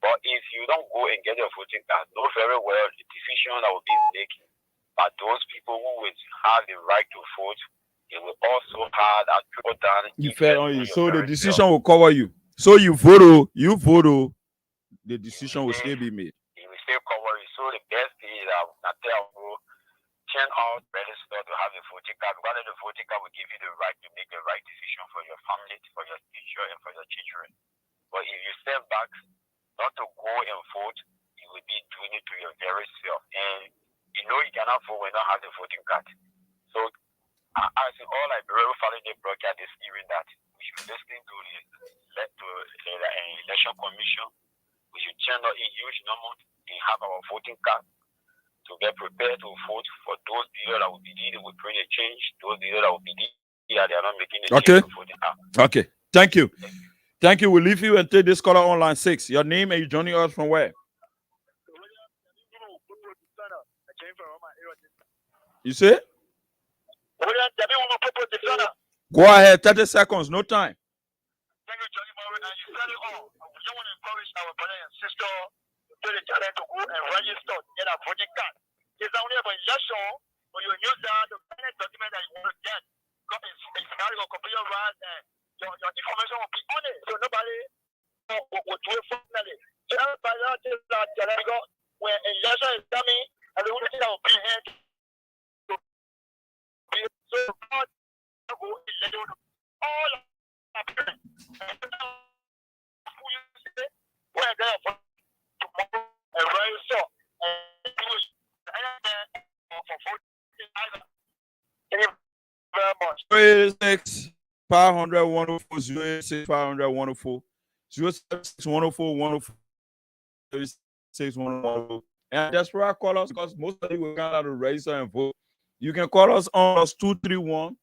But if you don't go and get your voting card, know very well the decision that will be making by those people who will have the right to vote, they will also have a trickle down. You fell on you, so the decision will cover you. So you vote, the decision will still be made. It will still cover you. So the best thing is that tell you, turn out register to have a voting card. Rather, the voting card will give you the right to make the right decision for your family, for your future, and for your children. But if you step back, not to go and vote, you will be doing it to your very self. And you know you cannot vote when you don't have the voting card. So I think all Liberian following the broadcast is hearing that we should listen to the election commission. We should turn out a huge number and have our voting card to get prepared to vote for those leaders that will be needed will bring a change. Those leaders that will be needed, they are not making a change to voting card. Okay. Thank you. Thank you. We'll leave you and take this caller on line 6. Your name and you joining us from where? You say? Go ahead. 30 seconds. No time. Thank you, Johnny Morris. And you said it all. We just want to encourage our brother and sister to the challenge to go and register, get a voting card. It's only about election, but you use that to find a document that you want to get. It's not going to complete your rights, and your information will be on it. So nobody will do it formally. when election is coming, and the only thing that will bring him to be so God all our parents. We're there for tomorrow and very soon. And thank you very much. 086 500 104 086 500 104 076 104 104 36 104. And that's where I call us because most of you will come out to register and vote. You can call us on +231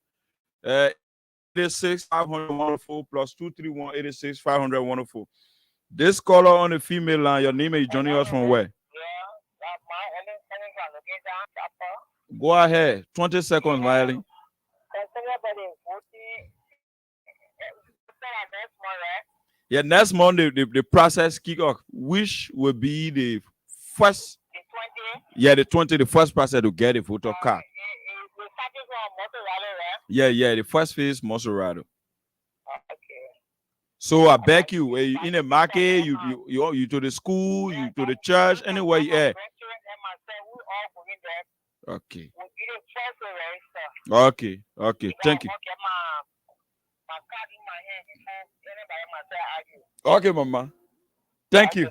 86 500 104 +231 86 500 104. This caller on the female line, your name is joining us from where? Go ahead. 20 seconds, Miley. Yeah, next month the process kick off, which will be the first. Yeah, the 20, the first process to get a voter card. Yeah, the first phase Maserado. So I beg you, in the market, you to the school, you to the church, anywhere you at. Okay. Okay. Thank you. Okay, Mama. Thank you.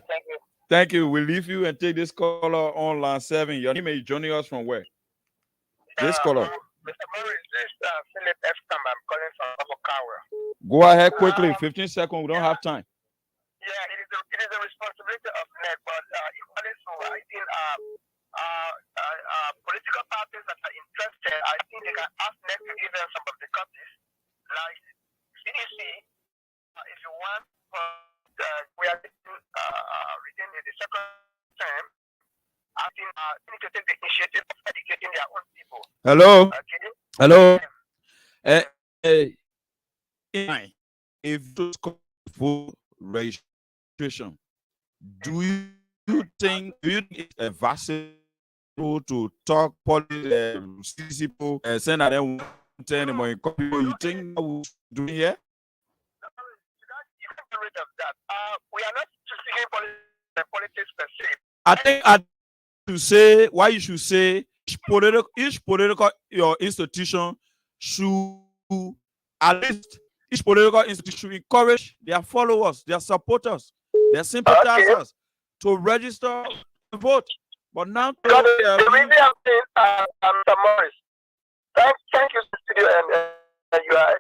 Thank you. We'll leave you and take this caller on line 7. Your name is joining us from where? This caller. Mr. Morris, this is Philip F. I'm calling from Abokawa. Go ahead quickly. 15 seconds. We don't have time. Yeah, it is a responsibility of NEC, but equally so, I think political parties that are interested, I think they can ask NEC to give them some of the copies. Like CDC, if you want, we are reading the second term. I think they need to take the initiative of educating their own people. Hello. Okay? Hello. If those vote registration, do you think it's advisable to talk politics, people, send out them anymore? You think that we do here? You can get rid of that. We are not seeking politics per se. I think to say why you should say each political your institution should at least each political institution encourage their followers, their supporters, their sympathizers to register and vote. But now the reason I'm saying Mr. Morris, thank you, studio, and you are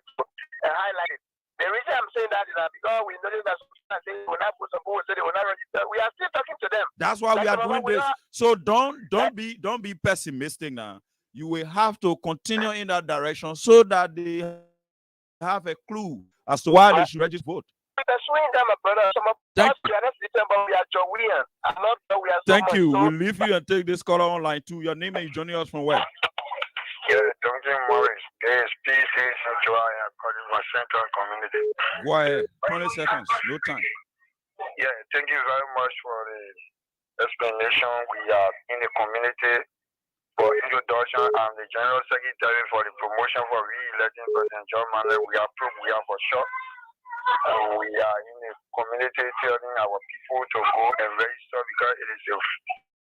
highlighted. The reason I'm saying that is that because we noticed that they will not put some people say they will not register. We are still talking to them. That's why we are doing this. So don't be pessimistic now. You will have to continue in that direction so that they have a clue as to why they should register vote. Thank you. We'll leave you and take this caller online too. Your name is joining us from where? Yeah, JUKIES Morris. Yes, PCC calling my central community. Go ahead. 20 seconds. No time. Yeah, thank you very much for the explanation. We are in the community for introduction. I'm the General Secretary for the promotion for re-electing President John Mahama. We are for sure. And we are in the community telling our people to go and register because it is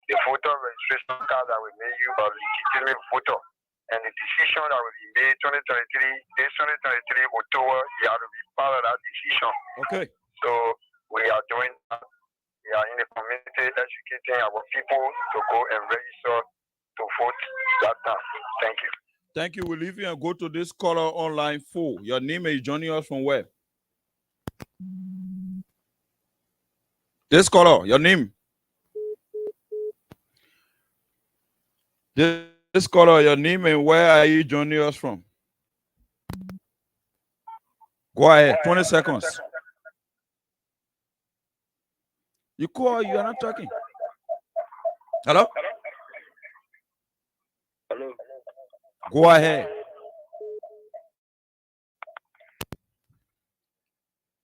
the voter registration card that will make you a legitimate voter. And the decision that will be made 2023 October, you have to be part of that decision. Okay. So we are doing that. We are in the community educating our people to go and register to vote that time. Thank you. Thank you. We'll leave you and go to this caller online 4. Your name is joining us from where? This caller, your name. This caller, your name and where are you joining us from? Go ahead, 20 seconds. You call, you are not talking. Hello? Hello. Go ahead.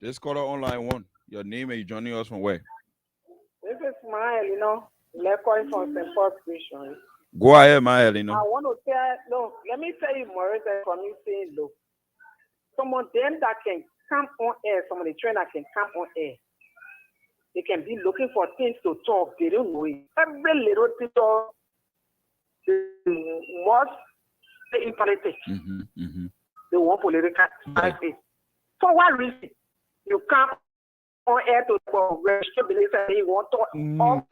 This caller online 1. Your name and you joining us from where? This is Mael, Lecoy from St. Paul's Christian. Go ahead, Mael, I want to let me tell you, Morris, for me saying, look, some of them that can come on air, some of the trainers can come on air. They can be looking for things to talk. They don't know it. Every little thing talk, they must stay in politics. They want political party. For what reason? You come on air to register beliefs and you want to all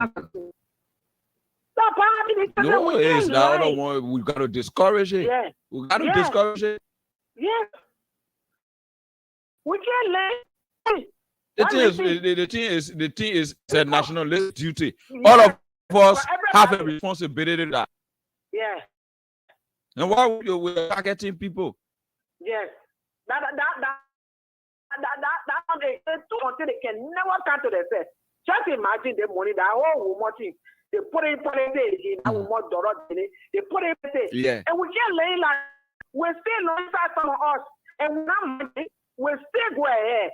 no, it's the other one. We got to discourage it. Yeah. We got to discourage it. Yes. We can't let the thing is a national duty. All of us have a responsibility to that. Yeah. And why we're targeting people? Yes. That until they can never come to themselves. Just imagine the money that they put in politics, they put in yeah. And we can't lay like we still inside some of us, and now we still go ahead.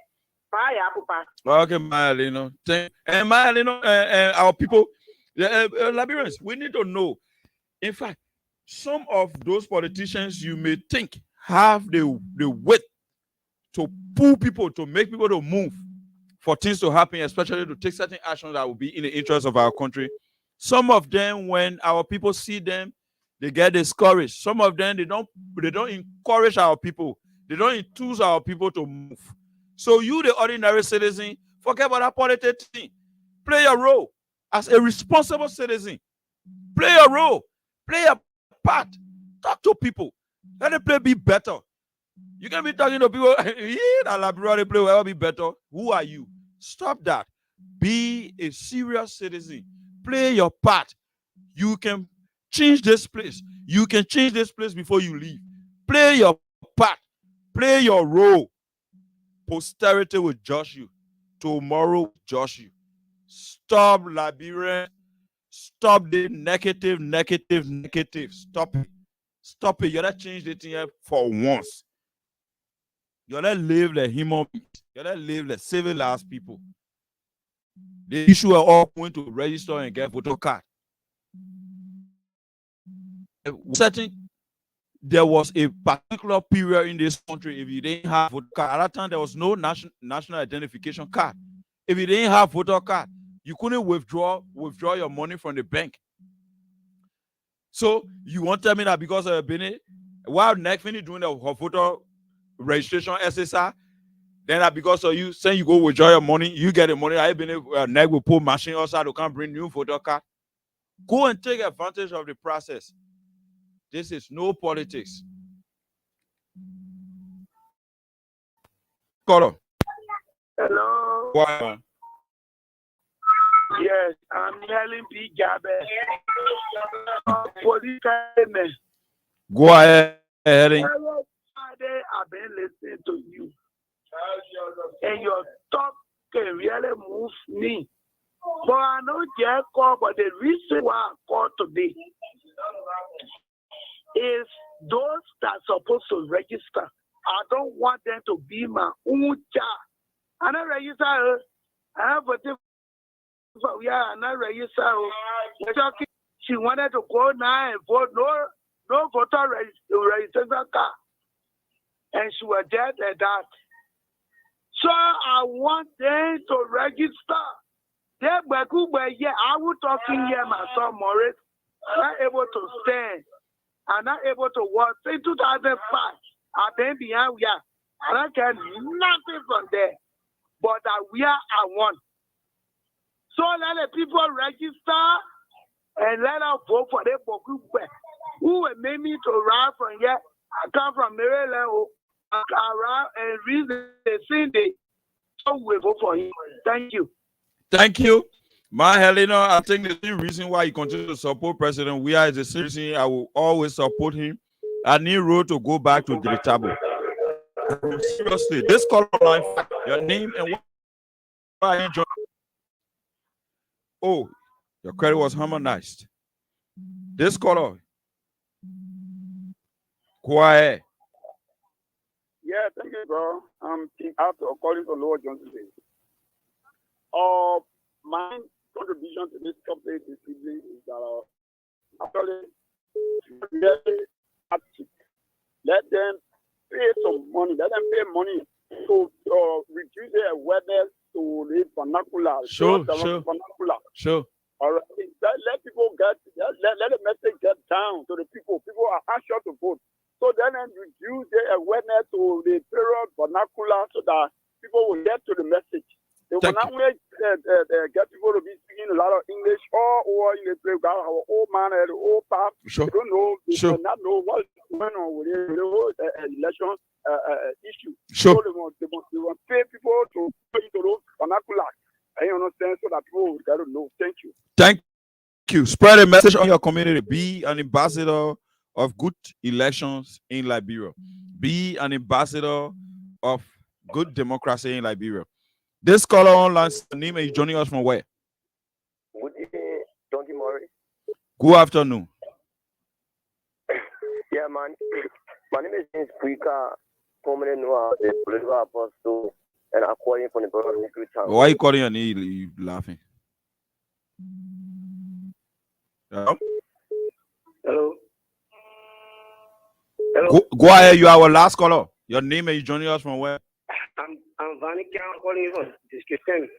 Okay, Myalino. And Myalino, our people, Liberians, we need to know. In fact, some of those politicians you may think have the weight to pull people, to make people to move, for things to happen, especially to take certain actions that will be in the interest of our country. Some of them, when our people see them, they get discouraged. Some of them, they don't encourage our people. They don't enthuse our people to move. So you, the ordinary citizen, forget about that politics thing. Play your role as a responsible citizen. Play your role. Play a part. Talk to people. Let the play be better. You can be talking to people, that Liberia play will be better. Who are you? Stop that. Be a serious citizen. Play your part. You can change this place. You can change this place before you leave. Play your part. Play your role. Posterity will judge you. Tomorrow will judge you. Stop Liberia. Stop the negative. Stop it. Stop it. You gotta change the thing for once. You gotta live like human beings. You gotta live like civilized people. The issue are all going to register and get voter card. There was a particular period in this country, if you didn't have voter card, at that time there was no national identification card. If you didn't have voter card, you couldn't withdraw your money from the bank. So you want to tell me that because of Benin, while next finish doing the voter registration SSR, then that because of you saying you go withdraw your money, you get the money. I been neck will pull machine outside to come bring new voter card. Go and take advantage of the process. This is no politics. Hello. Hello. Yes, I'm Helen P. Gabe. Go ahead, Helen. I've been listening to you. And your talk can really move me. But I know Jack called, but the reason why I called today is those that are supposed to register. I don't want them to be my own child. I don't register. I have a not register. She wanted to go now and vote. No voter registration card. And she was dead at that. So I want them to register. I was talking here, my son Morris, not able to stand. I'm not able to walk. Since 2005, I've been behind here. I don't get nothing from there. But we are I want. So let the people register and let us vote for them for group who will make me to ride from here. I come from Maryland. I ride and read the same day. So we vote for him. Thank you. Thank you. My Helena, I think the same reason why you continue to support President Weah is the same reason I will always support him. I need road to go back to the table. Seriously, this call online, your name and what are you joining? Oh, your credit was harmonized. This caller. Quiet. Yeah, thank you, bro. I'm after calling from Lower Johnson State. My contribution to this topic this evening is that actually let them pay some money. Let them pay money to reduce their awareness to the vernacular. Sure. Vernacular. Sure. All right. Let people let the message get down to the people. People are anxious to vote. So then reduce the awareness to the period vernacular so that people will get to the message. They will not only get people to be speaking a lot of English or in the place our old man and the old past. Sure. They don't know, they Sure. do not know what's going on with the whole election issue. Sure. So they want pay people to put into those vernacular. I understand so that people will get to know. Thank you. Thank you. Spread a message on your community. Be an ambassador of good elections in Liberia. Be an ambassador of good democracy in Liberia. This caller online name is joining us from where? Good evening, JUKIES Morris. Good afternoon. Yeah, man. My name is James Prika, formerly known as the political apostle, and I'm calling from the Brother of Secret Town. Why are you calling and you laughing? Hello? Hello. Go ahead. You are our last caller. Your name and you joining us from where? I'm Vanny Count calling you from District 10.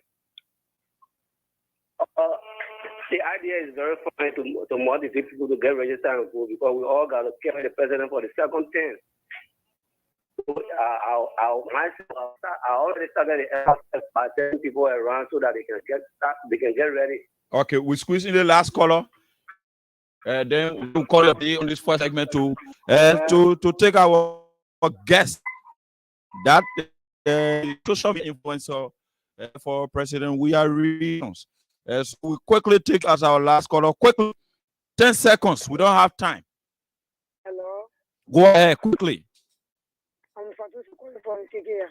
The idea is very funny to motivate people to get registered and vote because we all got to carry the president for the second term. I already started the effort by telling people around so that they can get ready. Okay, we squeeze in the last caller. Then we'll call you on this first segment to take our guest, that social media influencer for President. We are regions. So we quickly take as our last caller. Quickly, 10 seconds. We don't have time. Hello. Go ahead quickly. I'm Fatu from Kikea.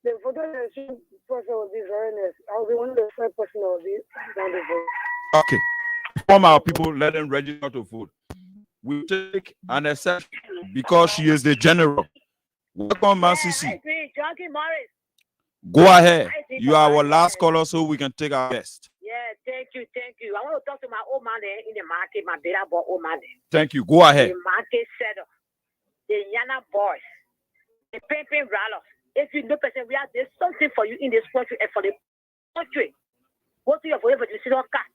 The photo election process will be very nice. I'll be one of the first person who will be down the vote. Okay. Inform our people, let them register to vote. We take an exception because she is the general. Welcome, Massisi. JUKIES Morris. Go ahead. You are our last caller, so we can take our guest. Yeah, thank you. I want to talk to my old man there in the market, my better boy old man there. Thank you. Go ahead. The market setup, the Yana boys, the pimping rallies. If you know, person, we have there's something for you in this country and for the country. Go to your vote for the decision card.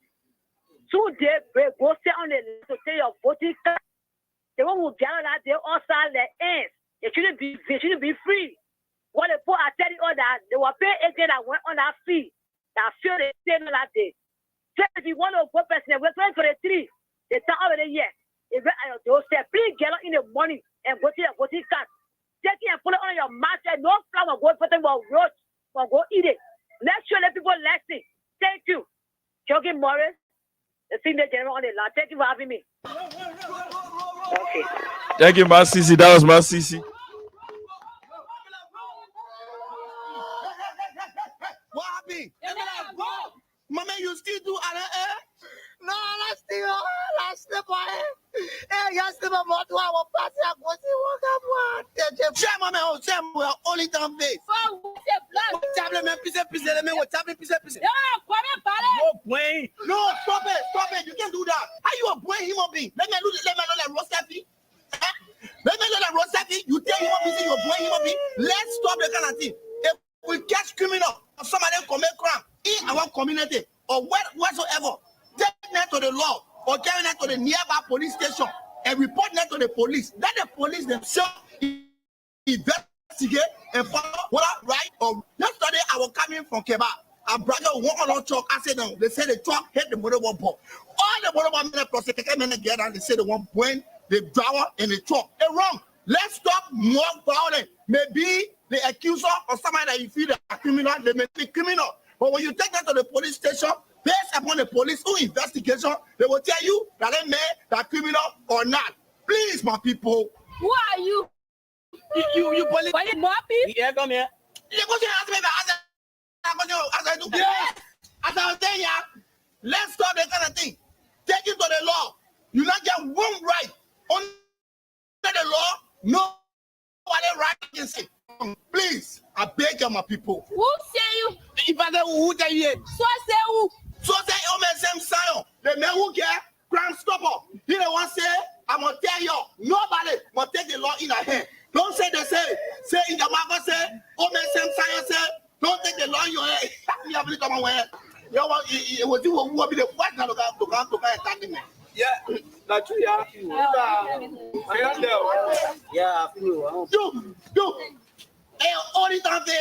So they go sit on the list to take your voting card. They won't gather that they all start their ends. It shouldn't be free. What they put, I tell you all that they will pay agent that went on that fee. That feel they stay on that day. So if you want to vote person, we're 2023. They tell already yes. If they will say, please get out in the morning and go to your voting card. Take it and put it on your mouth and no flour go for them will roast or go eat it. Let's show the people listen. Thank you. JUKIES Morris, the senior general on the line. Thank you for having me. Okay. Thank you, Massisi. That was Massisi. What happened? Mama, you still do no, let's still hey, you still about to our party. I go see what I'm Share mama, share we only down face. Table me piece. No, stop it. You can't do that. How you a boy human being? Let me know that Rosafi. Let me know that Rosafi. You tell human being you're a boy human being. Let's stop the kind of thing. If we catch criminal or some of them commit crime in our community or whatsoever, take that to the law or carry that to the nearby police station and report that to the police. Let the police themselves investigate and follow what right or yesterday I was coming from Keba. A brother walk along truck. I said no. They said the truck hit the motorboat ball. All the motorboat men plus the men get and they say the one when the driver and the truck. They're wrong. Let's stop more violence. Maybe the accuser or somebody that you feel that are criminal, they may be criminal. But when you take that to the police station, based upon the police investigation, they will tell you that they made that criminal or not. Please, my people. Who are you? You police. Are you more people? Yeah, come here. You go to ask me as I do. Yes. As I was saying, let's stop that kind of thing. Take it to the law. You not get one right under the law. Nobody right against it. Please, I beg you, my people. Who say you? If I say who tell you? So say who? So say Same Zion. The man who get crime stopper. He the one say, I'm gonna tell you, nobody must take the law in their hand. Don't say they say in the Bible say, Same Zion say, don't take the law was you who will be the white man to attack me. Yeah, that's true. Yeah, I am there. Yeah, Do. Hey, all it out there.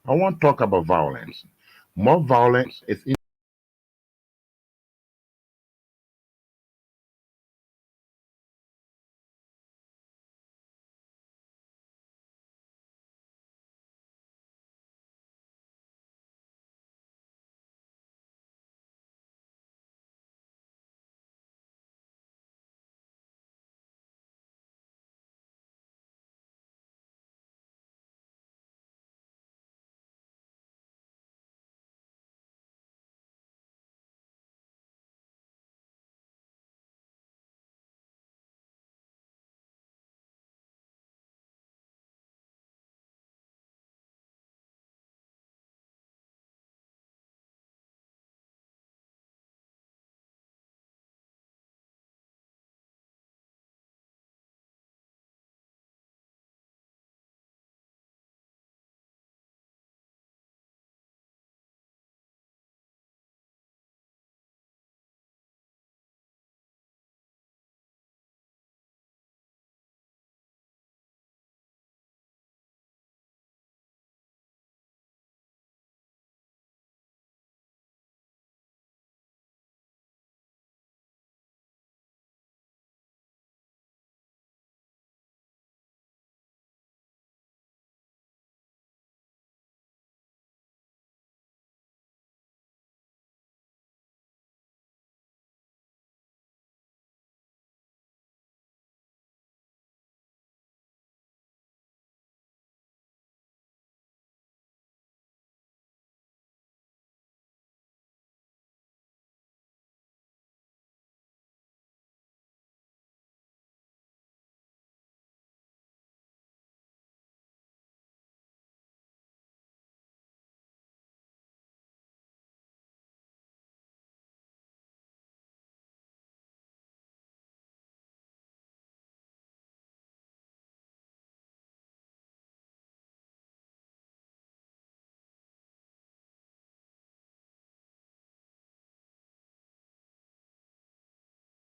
I want to talk about violence. More violence is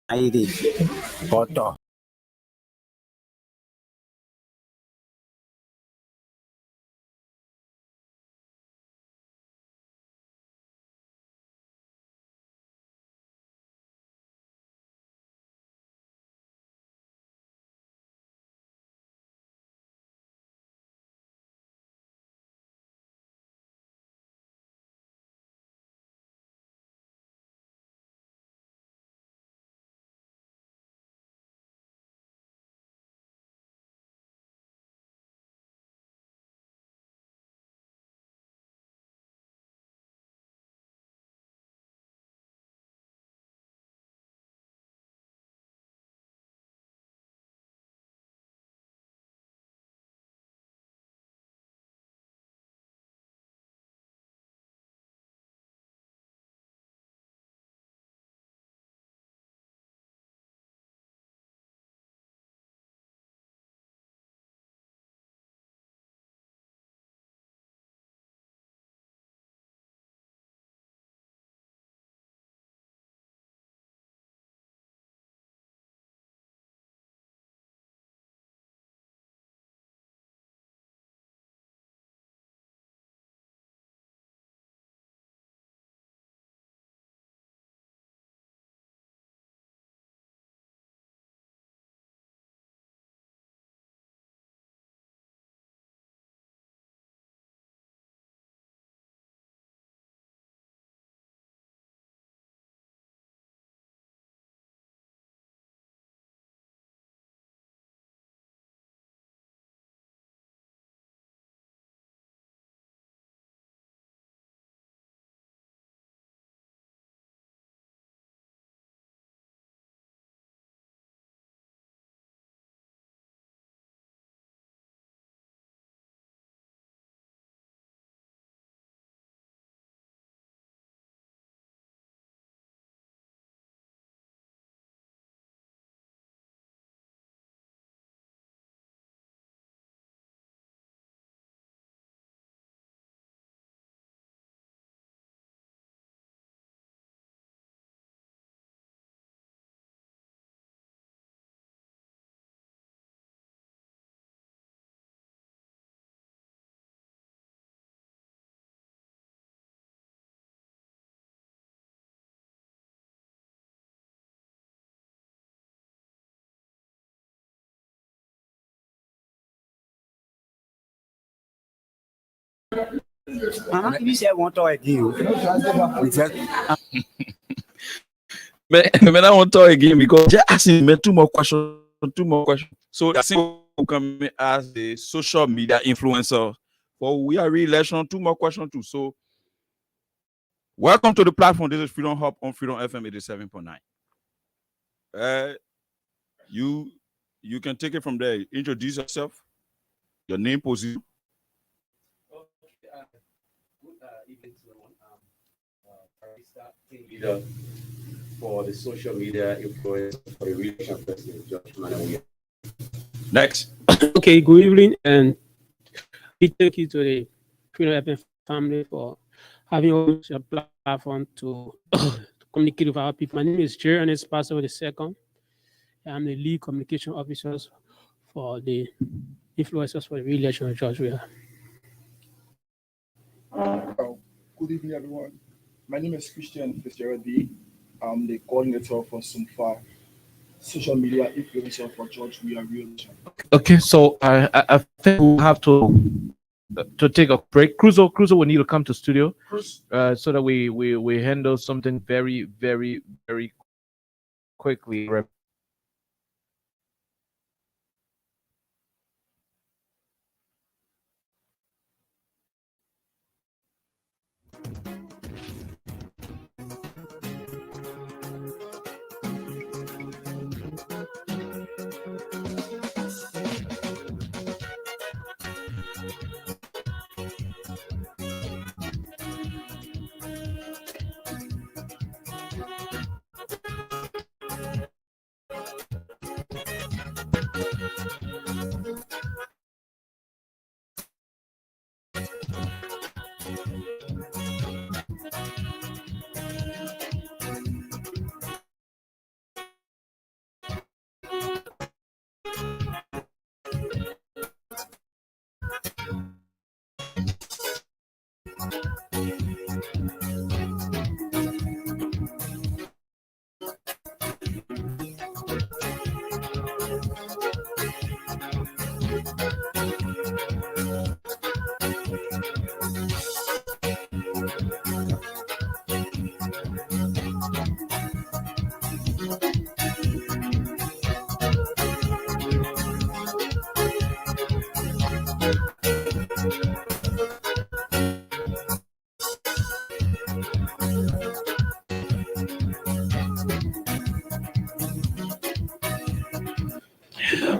ID. Photo. If you say I want to again, Man, I won't talk again because just asking me two more questions. So I think we'll come as the social media influencer for we are re-election. Two more questions too. So welcome to the platform. This is Freedom Hub on Freedom FM 87.9. You can take it from there. Introduce yourself, your name, position. Team leader for the social media influence for the re-election president, George. Next. Okay, good evening, and we thank you to the Freedom FM family for having us a platform to communicate with our people. My name is Jerry Ernest Pastor II. I'm the lead communication officer for the influencers for the re-election of George Weah. Good evening, everyone. My name is Christian Fitzgerald D. I'm the coordinator for SUMFA, social media influencer for George Weah re-election. Okay, so I think we'll have to take a break. Cruzo will need to come to studio so that we handle something very, very, very quickly.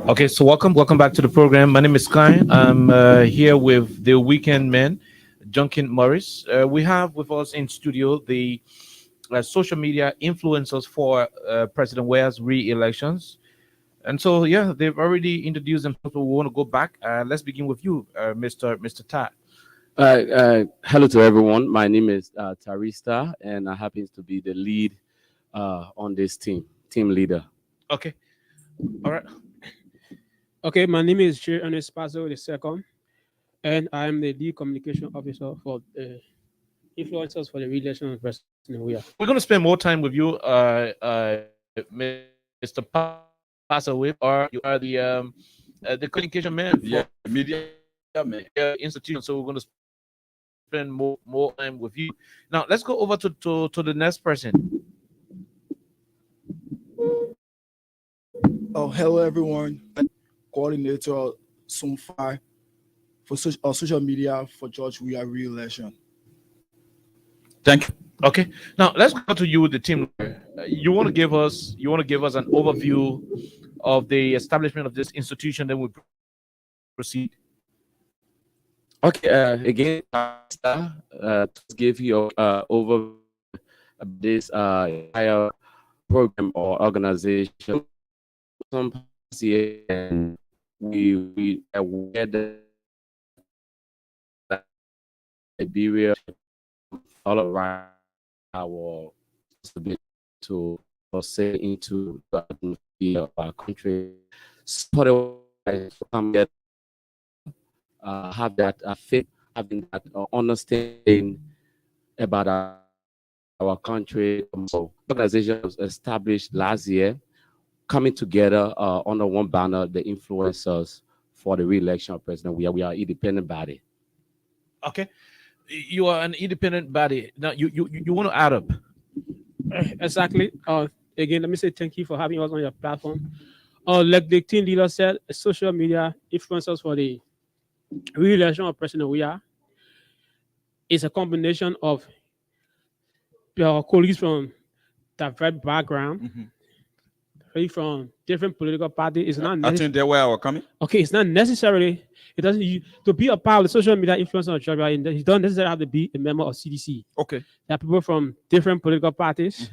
Okay, so welcome back to the program. My name is Kai. I'm here with the weekend man, JUKIES Morris. We have with us in studio the social media influencers for President Weah's re-elections. And so, yeah, they've already introduced themselves. We want to go back. Let's begin with you, Mr. Tad. Hello to everyone. My name is Tarista, and I happen to be the lead on this team leader. Okay. All right. Okay, my name is Jerry Ernest Pastor II, and I am the lead communication officer for the influencers for the re-election of President Weah. We're going to spend more time with you, Mr. Pastor, or you are the communication man for media institution. So we're going to spend more time with you. Now let's go over to the next person. Oh, hello everyone. Coordinator SUMFA for social media for George Weah re-election. Thank you. Okay. Now let's go to you, the team. You want to give us an overview of the establishment of this institution, then we proceed. Okay. Again, to give you overview of this entire program or organization. Some and we aware that Liberia all around our to say into the atmosphere of our country. So come get have that faith, having that understanding about our country. So organization was established last year, coming together under one banner, the influencers for the re-election of President Weah. We are independent body. Okay, you are an independent body. Now you want to add up. Exactly. Again, let me say thank you for having us on your platform. Like the team leader said, social media influencers for the re-election of President we are is a combination of your colleagues from diverse background, really from different political parties. It's not I think that's where I was coming. okay. It's not necessarily. It doesn't. To be a part of the social media influencer of Georgia, you don't necessarily have to be a member of CDC. Okay. There are people from different political parties,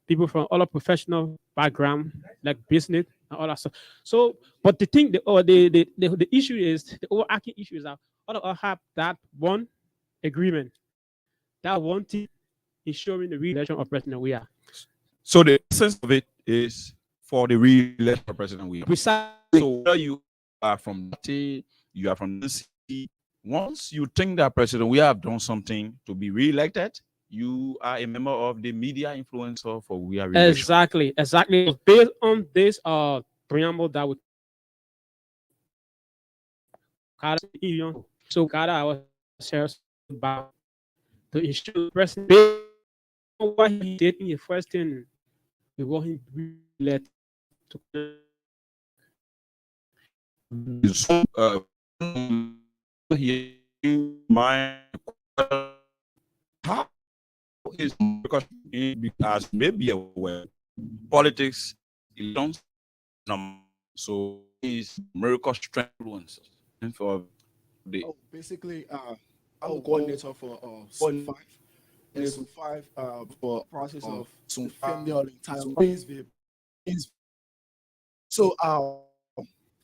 people from other professional background, like business and all that stuff. So, but the thing, the issue is the overarching issue is that all of us have that one agreement, that one thing ensuring the re-election of President we are. So the essence of it is for the re-election of President William. Precisely. So whether you are from T, you are from the city, once you think that President we have done something to be re-elected, you are a member of the media influencer for we are re-election. Exactly. Based on this preamble that we so gather ourselves about to ensure the president based on what he did in the first thing we want him led to So my how is because as maybe aware politics elections so is miracle strength influences and for the Basically, I'm a coordinator for Zone 5. And Zone 5 for process of some family or entire Queensville. So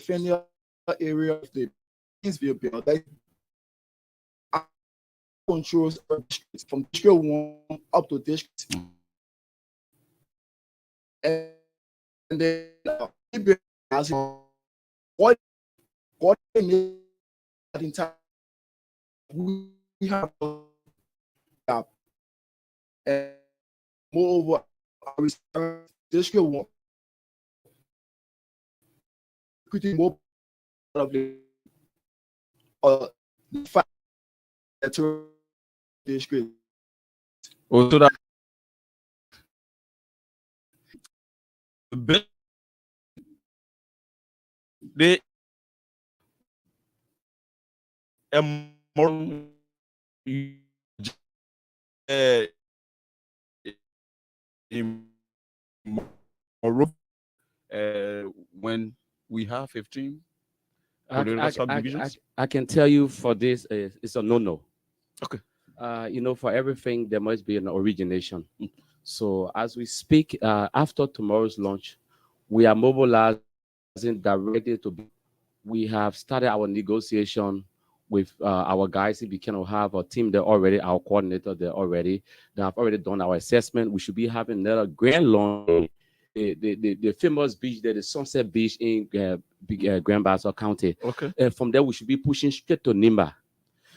family area of the Queensville bill that controls from district 1 up to district. And then as what in entire we have and moreover district 1 putting more of the fact that district. Also that they more when we have 15 political subdivisions. I can tell you for this, it's a no-no. Okay. You know, for everything, there must be an origination. So as we speak, after tomorrow's launch, we are mobilizing directly to be. We have started our negotiation with our guys. We can have a team there already, our coordinator there already. They have already done our assessment. We should be having another grand launch. The famous beach there, the Sunset Beach in Grand Bassa County. Okay. From there, we should be pushing straight to Nimba.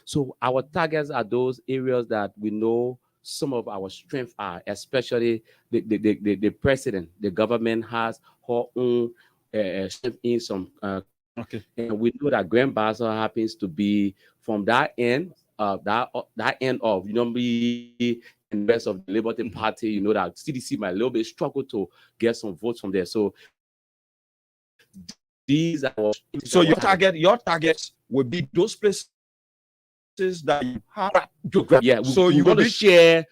So our targets are those areas that we know some of our strengths are, especially the president, the government has her own strength in some. Okay. And we know that Grand Bassa happens to be from that end, that end of, you know, be in the rest of the Liberty Party. You know that CDC might a little bit struggle to get some votes from there. So these are. So your targets would be those places that you have. Yeah, so you want to share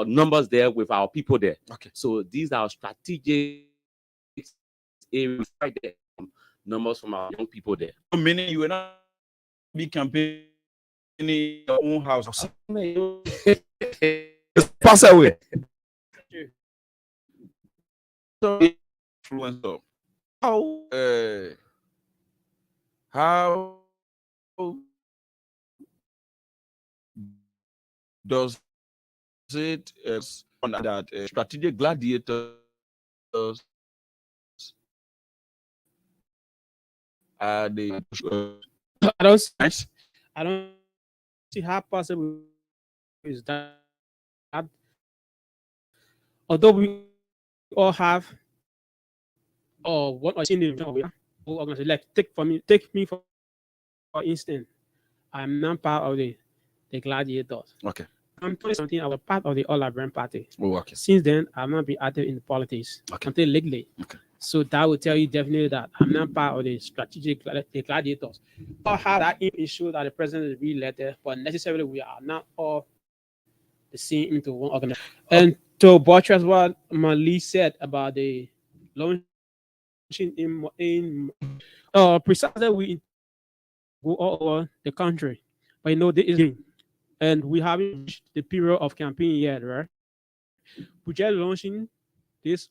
numbers there with our people there. Okay. So these are strategic areas right there. Numbers from our young people there. Meaning you will not be campaigning in your own house. Pass away. So influencer. How does it on that strategic gladiators are the I don't see how possible is that. Although we all have what I seen in the organization, like take me for instance, I'm not part of the the gladiators. Okay. I'm 2017, I was part of the All Liberian Party. Oh, okay. Since then, I've not been active in politics until lately. Okay. So that will tell you definitely that I'm not part of the strategic the gladiators. Or how that issue that the president is re-elected, but necessarily we are not all the same into one organization. And to buttress what Mali said about the launching in precisely we go all over the country, but this is and we haven't reached the period of campaign yet, right? We just launching this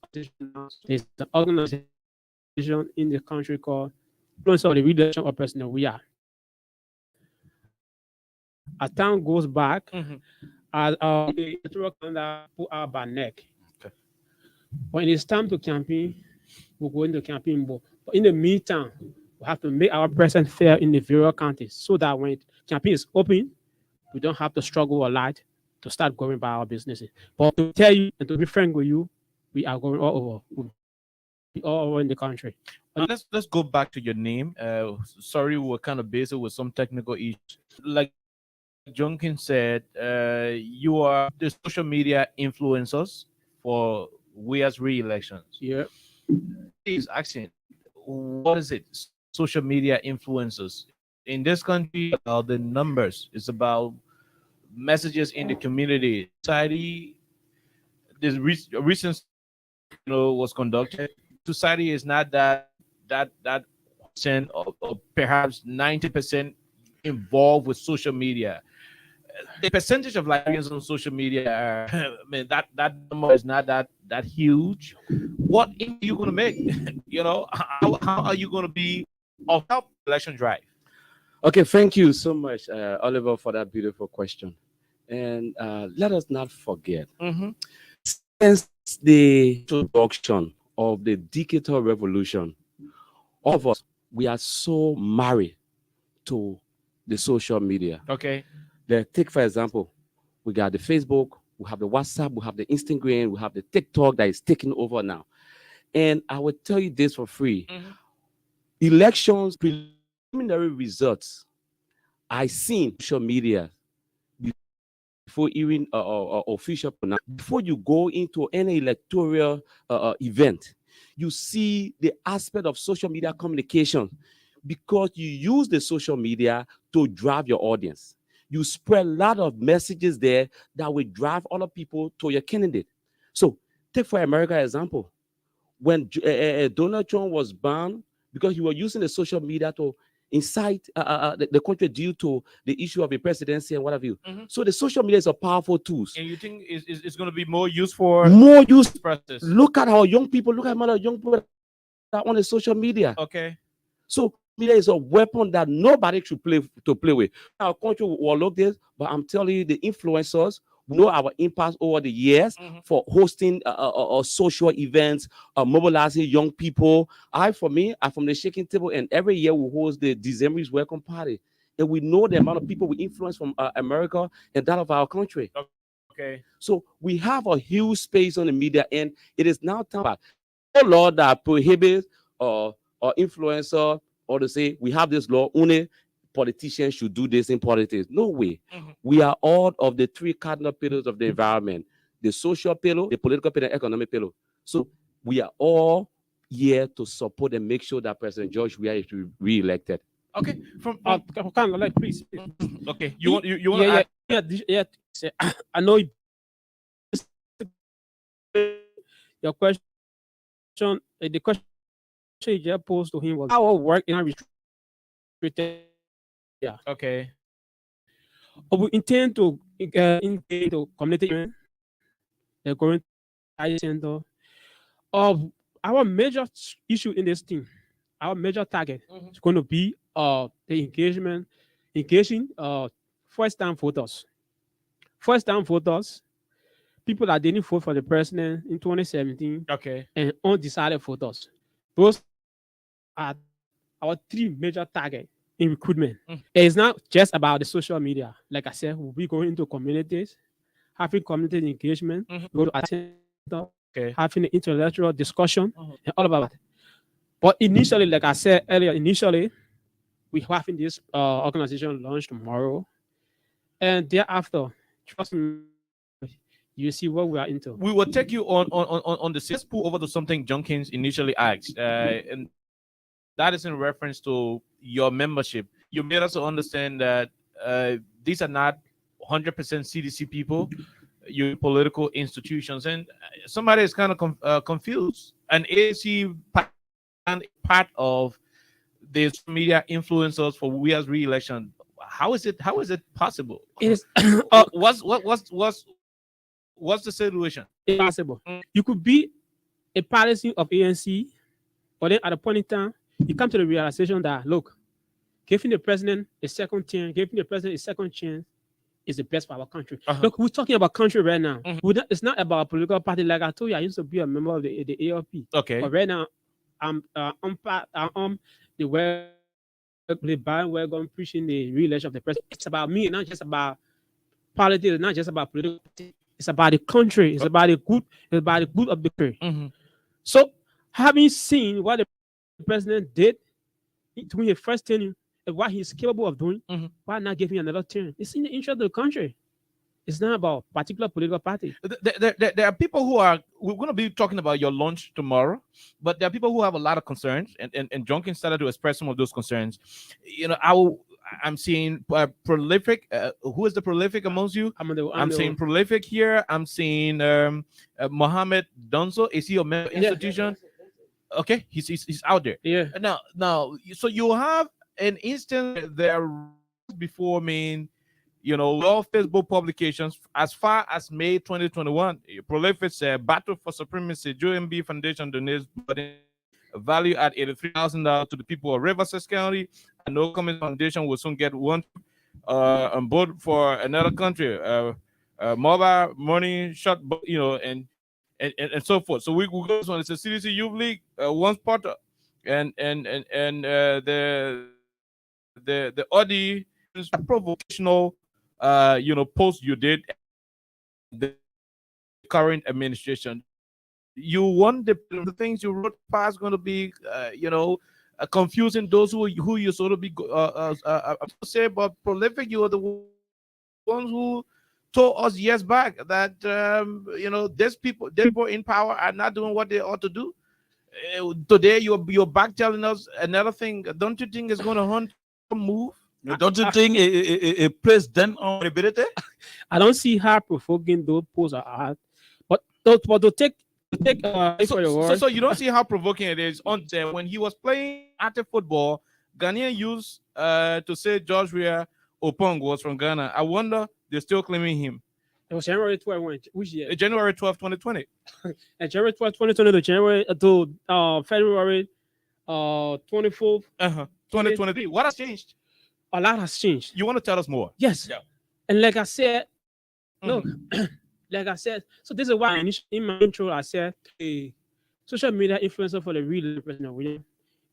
is the organization in the country called Influence of the Reduction of Personnel. We are. As time goes back, as the electoral calendar put out by neck. Okay. When it's time to campaign, we'll go into campaign mode. But in the meantime, we have to make our presence fair in the various counties so that when campaign is open, we don't have to struggle a lot to start going by our businesses. But to tell you and to be frank with you, we are going all over. We'll be all over in the country. Let's go back to your name. Sorry, we were kind of busy with some technical issues. Like Junkin said, you are the social media influencers for We As Re-elections. Yeah. He's asking, what is it? Social media influencers in this country, about the numbers. It's about messages in the community. Society, this recent was conducted. Society is not that percent or perhaps 90% involved with social media. The percentage of Liberians on social media, I mean, that number is not that huge. What are you going to make? How are you going to be of help election drive? Okay, thank you so much, Oliver, for that beautiful question. And let us not forget, since the introduction of the digital revolution, all of us, we are so married to the social media. Okay. Take, for example, we got the Facebook, we have the WhatsApp, we have the Instagram, we have the TikTok that is taking over now. And I will tell you this for free. Elections, preliminary results, I seen social media before even official, before you go into any electoral event, you see the aspect of social media communication because you use the social media to drive your audience. You spread a lot of messages there that will drive other people to your candidate. So take for America example, when Donald Trump was banned because he was using the social media to incite the country due to the issue of the presidency and what have you. So the social media is a powerful tool. And you think it's going to be more used for more use process? Look at how young people, look at how young people that on the social media. Okay. So media is a weapon that nobody should play with. Our country will look this, but I'm telling you, the influencers know our impact over the years for hosting social events, mobilizing young people. I'm from the Shaking Table, and every year we host the December's Welcome Party. And we know the amount of people we influence from America and that of our country. Okay. So we have a huge space on the media, and it is now time about no law that prohibits or influencer or to say we have this law only politicians should do this in politics. No way. We are all of the three cardinal pillars of the environment: the social pillar, the political pillar, and economic pillar. So we are all here to support and make sure that President George Weah is re-elected. Okay. From kind of like, please. Okay. You want? Yeah. I know your question. The question you just posed to him was how work in a restricted. Yeah. Okay. We intend to engage the community, the current center of our major issue in this thing. Our major target is going to be the engaging first-time voters. First-time voters, people that didn't vote for the president in 2017. Okay. And undecided voters. Those are our three major targets in recruitment. It's not just about the social media. Like I said, we'll be going into communities, having community engagement, go to attend, having an intellectual discussion, and all about that. But initially, like I said earlier, we're having this organization launch tomorrow. And thereafter, trust me, you see what we are into. We will take you on the let's pull over to something Junkins initially asked, and that is in reference to your membership. You made us understand that these are not 100% CDC people, your political institutions, and somebody is kind of confused. And AC part of the media influencers for we as re-election. How is it possible? It is what's the situation? Impossible. You could be a policy of ANC, but then at a point in time, you come to the realization that look, giving the president a second chance, is the best for our country. Look, we're talking about country right now. It's not about a political party. Like I told you, I used to be a member of the ALP. Okay. But right now, I'm the bandwagon preaching the re-election of the president. It's about me, not just about politics, not just about political. It's about the country. It's about the good. It's about the good of the country. So, having seen what the president did during his first tenure and what he's capable of doing, why not give him another term? It's in the interest of the country. It's not about particular political party. There are people who are. We're going to be talking about your launch tomorrow, but there are people who have a lot of concerns, and Junkins started to express some of those concerns. You know, I'm seeing prolific. Who is the prolific amongst you? I'm seeing prolific here. I'm seeing Mohammed Donzo. Is he your member institution? Okay, he's out there. Yeah. Now, so you have an instance there before me. You know, all Facebook publications as far as May 2021. Prolific said, "Battle for Supremacy." JMB Foundation donates value at $83,000 to the people of Riverside County. And No Comment Foundation will soon get one on board for another country. Mobile money shot, you know, and so forth. So we go on. It's a CDC Youth League, one Potter, and the Audi provocational post you did the current administration. You want the things you wrote past going to be confusing those who you sort of be say, but prolific, you are the ones who told us years back that these people in power are not doing what they ought to do. Today you're back telling us another thing. Don't you think it's going to hunt move? Don't you think a president on ability? I don't see how provoking those posts are, but to take for your word. So you don't see how provoking it is. On when he was playing at football, Ghanaian used to say George Weah Opong was from Ghana. I wonder they're still claiming him. It was January 12, which year? January 12, 2020. And January 12, 2020 to January to February 24th, 2023. What has changed? A lot has changed. You want to tell us more? Yes. Yeah. And like I said, look, like I said, so this is why in my intro I said a social media influencer for the real president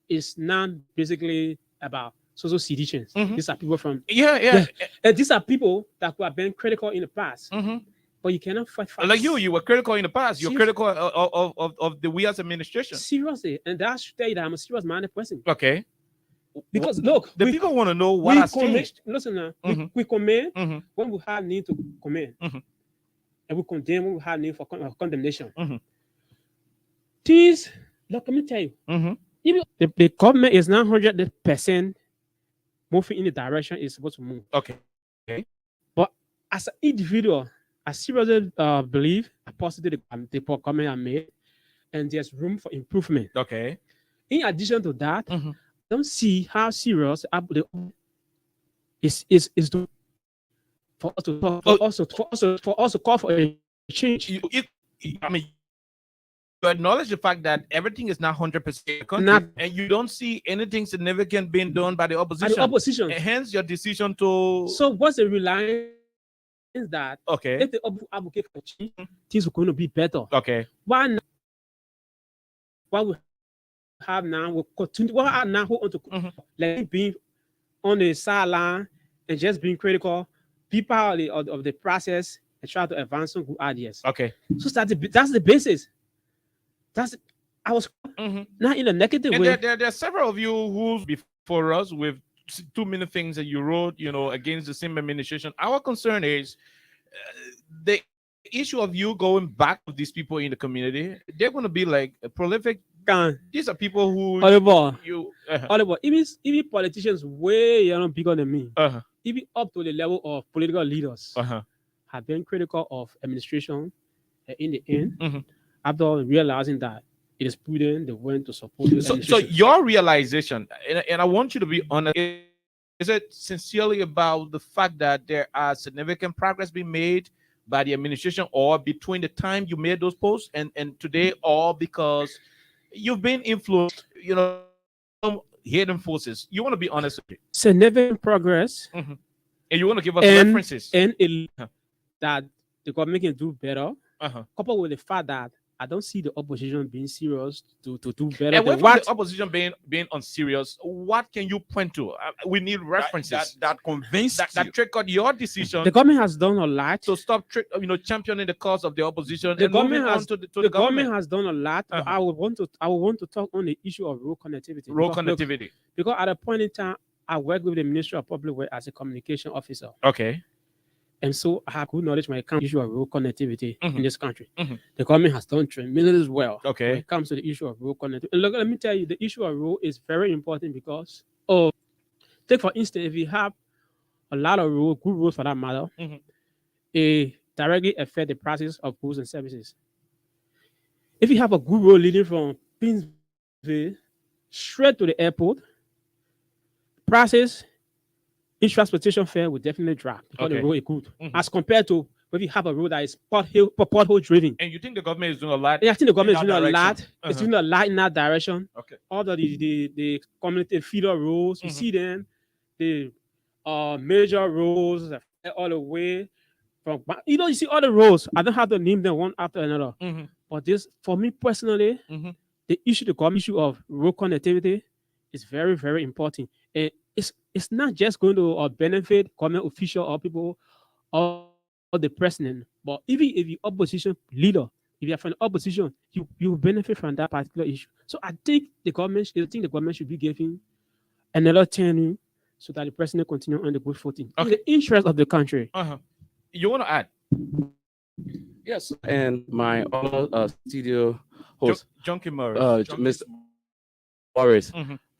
is not basically about social seditions. These are people from and these are people that who have been critical in the past. But you cannot fight. Like you were critical in the past. You're critical of the Weah's administration. Seriously, and that's tell you that I'm a serious-minded person. Okay. Because look, the people want to know what has changed. Listen now, we commend when we have need to commend, and we condemn when we have need for condemnation. Things, look, let me tell you, even the government is not 100% moving in the direction it's supposed to move. Okay. But as an individual, I seriously believe possibly the comment I made, and there's room for improvement. Okay. In addition to that. Don't see how serious is doing for us to call for a change. You acknowledge the fact that everything is not 100%, and you don't see anything significant being done by the opposition. And hence your decision to. So what's the reliance that if the advocate for change, things are going to be better? Okay. Why not? Why we have now will continue. What are now who like being on the sideline and just being critical, be part of the process and try to advance some good ideas. Okay. So that's the basis. I was not in a negative way. There are several of you who before us we've too many things that you wrote, against the same administration. Our concern is the issue of you going back to these people in the community. They're going to be like a prolific. These are people who Oliver, you. Oliver, even politicians way bigger than me, even up to the level of political leaders, have been critical of administration. In the end, after realizing that it is prudent, they went to support the So administration. your realization, and I want you to be honest, is it sincerely about the fact that there are significant progress being made by the administration, or between the time you made those posts and today, or because you've been influenced, hidden forces? You want to be honest with me. Significant progress, and you want to give us references, and that the government can do better, coupled with the fact that I don't see the opposition being serious to do better. And the opposition being unserious, what can you point to? We need references that convince that triggered your decision. The government has done a lot to stop, championing the cause of the opposition. The and government moving has on to the government has done a lot. But I would want to talk on the issue of road connectivity. Connectivity. Because at a point in time, I worked with the Ministry of Public Works as a communication officer. Okay. And so I have good knowledge when it comes to the issue of road connectivity in this country. The government has done tremendous well when it comes to the issue of road connectivity. And look, let me tell you, the issue of road is very important because, take for instance, if you have a lot of road, good roads for that matter, it directly affect the prices of goods and services. If you have a good road leading from Pinsville straight to the airport, prices in transportation fare will definitely drop because the road is good, as compared to if you have a road that is pothole driven. And you think the government is doing a lot? Yeah, I think the government is in doing that a lot. direction? It's doing a lot in that direction. Okay. All the community feeder roads, you see them, the major roads all the way from. You see all the roads. I don't have to name them one after another. But this, for me personally, the government issue of road connectivity is very, very important. And it's not just going to benefit government official or people or the president, but even if you opposition leader, if you're from the opposition, you benefit from that particular issue. So I think the government should be giving another 10 years so that the president continue on the good footing in the interest of the country. You want to add? Yes, and my other studio host, JUKIES Morris, Mr. Morris.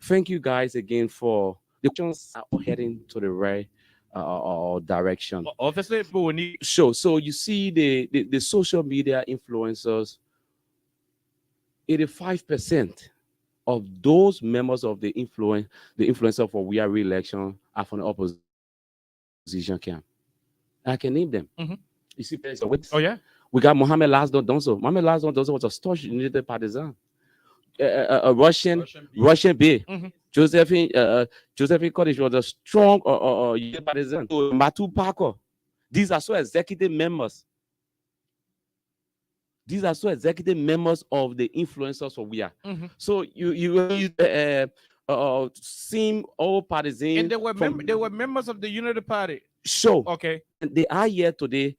Thank you guys again for the questions are all heading to the right direction. Obviously, people will need. Sure. So you see the social media influencers, 85% of those members of the influencer for we are re-election are from the opposition camp. I can name them. You see, oh yeah, we got Mohamed Lasdon Donzo. Mohamed Lasdon Donzo was a staunch United partisan. A Russian B. Josephine Cottage was a strong United partisan. Matu Parker. These are so executive members. These are so executive members of the influencers for we are. So you seem all partisan. And they were members of the United Party. Sure. Okay. And they are here today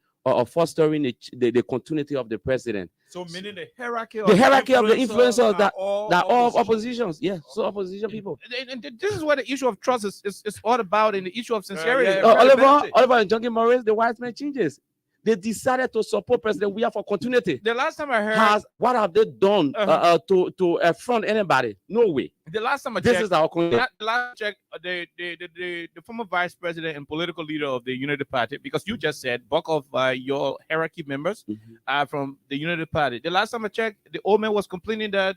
fostering the continuity of the president. So meaning the hierarchy of the influencers that all all oppositions. Yeah, so opposition people. And this is what the issue of trust is all about, and the issue of sincerity. Oliver and JUKIES Morris, the wise man changes. They decided to support President Weah for continuity. The last time I heard, what have they done to affront anybody? No way. The last time I this checked, is our continuity. The last check, the former vice president and political leader of the United Party, because you just said bulk of your hierarchy members are from the United Party. The last time I checked, the old man was complaining that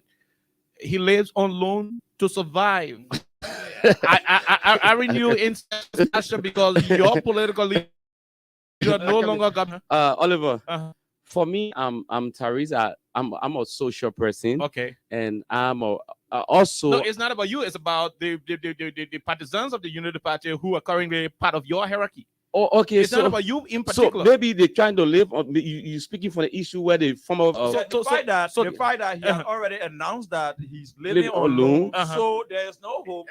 he lives on loan to survive. I renew in because your political leader. You're no longer governor. Oliver, for me, I'm Teresa. I'm a social person. Okay. And I'm also. No, it's not about you. It's about the partisans of the Unity Party who are currently part of your hierarchy. Oh, okay. It's not about you in particular. So maybe they're trying to live on. You speaking for the issue where the former. The fact that he had already announced that he's living on loan, so there's no hope.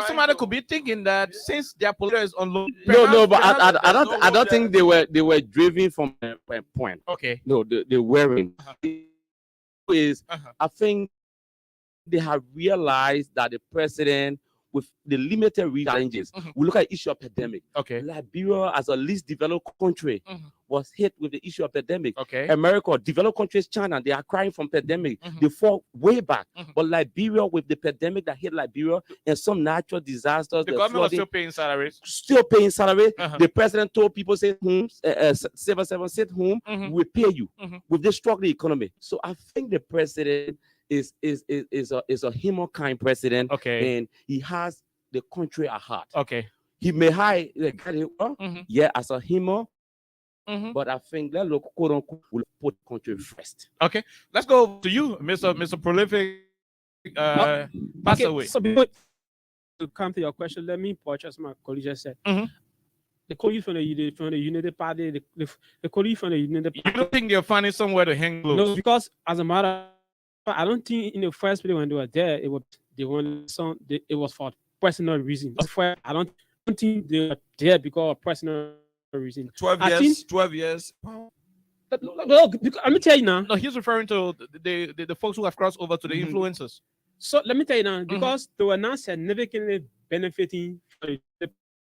Somebody could be thinking that since their political is on loan. No, but I don't think they were driven from a point. Okay. No, they weren't. I think they have realized that the president with the limited challenges. We look at the issue of pandemic. Okay. Liberia, as a least developed country, was hit with the issue of pandemic. Okay. America, developed countries, China, they are crying from pandemic. They fall way back. But Liberia, with the pandemic that hit Liberia and some natural disasters, The government was still paying salaries. Still paying salary. The president told people, say, civil servants, sit home, we pay you with this struggling economy. So I think the president is a humankind president. Okay. And he has the country at heart. Okay. He may hide the guy, yeah, as a human. But I think that look, quote unquote, will put the country first. Okay, let's go to you, Mr. Prolific. Pass away. So before to come to your question, let me purchase my colleague just said. The colleague from the United Party, the colleague from the United Party. You don't think they're finding somewhere to hang close? No, because as a matter of fact, I don't think in the first place when they were there, it was for personal reasons. I don't think they were there because of personal reason. 12 years. 12 years. Look, let me tell you now. No, he's referring to the folks who have crossed over to the influencers. So let me tell you now, because they were not significantly benefiting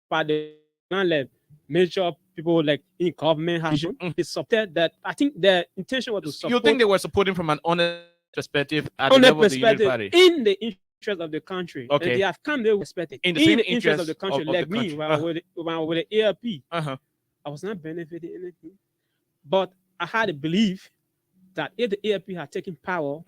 by the major people like in government have supported that. I think their intention was to support. You think they were supporting from an honest perspective at the level of the United Party? In the interest of the country. Okay. And they have come there respected. In the same interest of the country. of Like the me, country. when I was with the ALP, I was not benefiting anything. But I had a belief that if the ALP had taken power,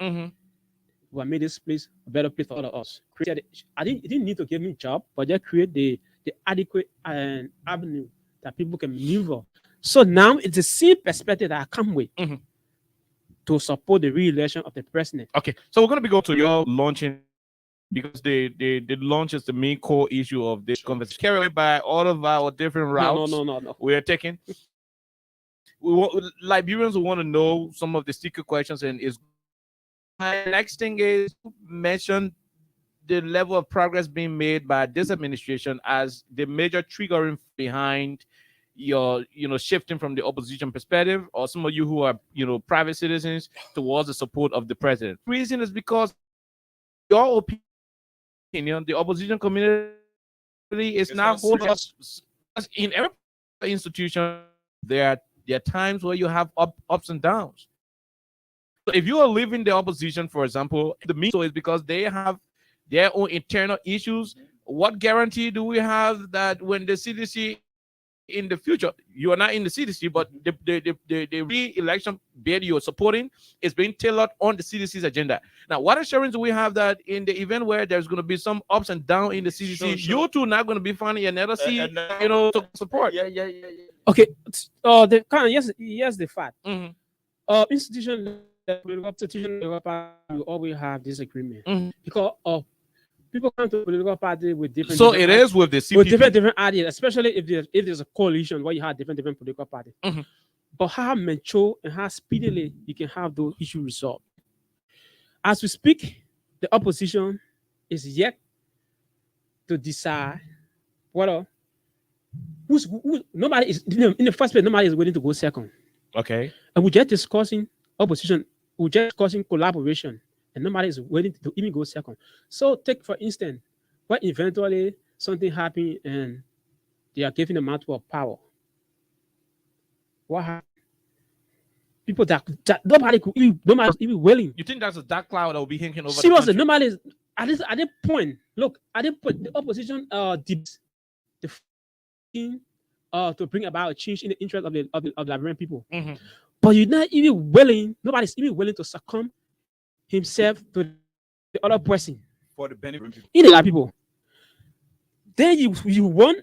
we made this place a better place for all of us. It didn't need to give me a job, but just create the adequate avenue that people can maneuver. So now it's the same perspective that I come with to support the re-election of the president. Okay, so we're going to go to your launching because the launch is the main core issue of this conversation. Carried away by all of our different routes No. we're taking. Liberians will want to know some of the secret questions, and my next thing is to mention the level of progress being made by this administration as the major triggering behind your shifting from the opposition perspective, or some of you who are private citizens towards the support of the president. The reason is because your opinion, the opposition community is now holding us in every institution. There are times where you have ups and downs. So if you are leaving the opposition, for example, the media is because they have their own internal issues. What guarantee do we have that when the CDC in the future, you are not in the CDC, but the re-election bid you're supporting is being tailored on the CDC's agenda? Now, what assurance do we have that in the event where there's going to be some ups and downs in the CDC, you two not going to be finding another seat, to support? Yeah. Okay. Yes, the fact. Institution, political institution, we always have disagreement because of people come to political party with different. So it is with the CPP. With different ideas, especially if there's a coalition where you have different political parties. But how mature and how speedily you can have those issues resolved. As we speak, the opposition is yet to decide whether nobody is in the first place. Nobody is willing to go second. Okay. And we're just discussing opposition. We're just discussing collaboration. And nobody is willing to even go second. So take, for instance, when eventually something happened and they are giving a mantle of power. What happened? People that nobody was even willing. You think that's a dark cloud that will be hanging over Seriously, the country? nobody is at this point. Look, at this point, the opposition to bring about a change in the interest of the Liberian people. But you're not even willing, nobody's even willing to succumb himself to the other person for the benefit of people. in the Liberian people. Then you want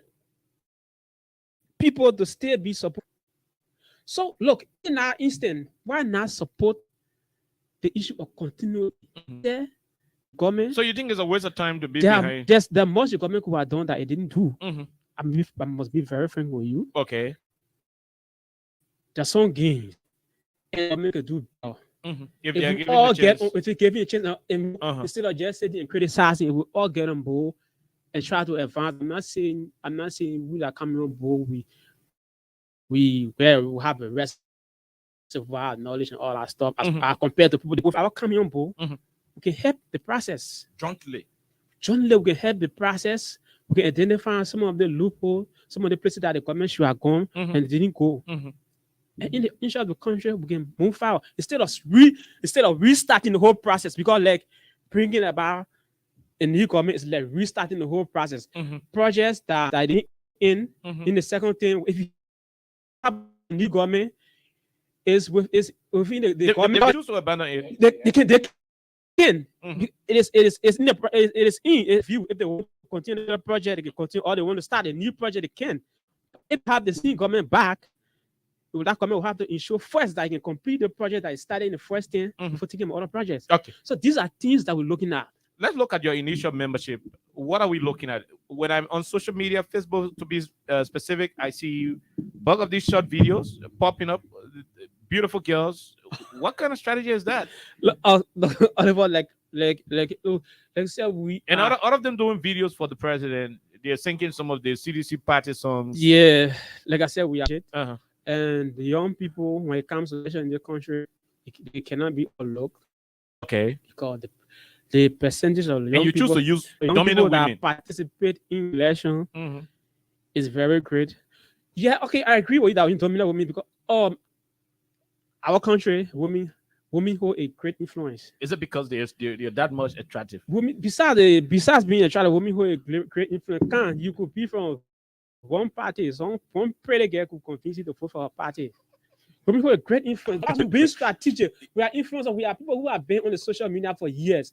people to still be supported. So look, in our instant, why not support the issue of continuity? There, government. So you think it's a waste of time to be there behind? There must be government who have done that it didn't do. I must be very frank with you. Okay. There's some games and government could do better. If we they all are get, given if we give you a chance, instead of just sitting and criticizing, we all get on board and try to advance. I'm not saying we are coming on board. We have a reservoir knowledge and all that stuff as compared to people without coming on board. We can help the process jointly. Jointly, we can help the process. We can identify some of the loopholes, some of the places that the government should have gone and didn't go. And in the interest of the country, we can move forward instead of restarting the whole process. Because like bringing about a new government is like restarting the whole process. Projects that didn't in the second thing, if you have a new government, is within the government. They choose to abandon it. They can. It is in view. If they want to continue the project, they can continue, or they want to start a new project, they can. If they have the same government back, that government will have to ensure first that they can complete the project that is started in the first thing before taking other projects. Okay. So these are things that we're looking at. Let's look at your initial membership. What are we looking at? When I'm on social media, Facebook to be specific, I see bulk of these short videos popping up. Beautiful girls. What kind of strategy is that? Like say we and all of them doing videos for the president. They're singing some of the CDC party songs. Yeah, like I said, we are and the young people, when it comes to election in the country, they cannot be overlooked. Okay, because the percentage of young and you people, choose to use young dominant people that women participate in election is very great. Yeah, okay, I agree with you that in dominant women because our country, women hold a great influence. Is it because they're that much attractive? Women, besides being attractive, women hold a great influence. You could be from one party, one pretty girl could convince you to vote for a party. Women hold a great influence. That's being strategic. We are influencers. We are people who have been on the social media for years.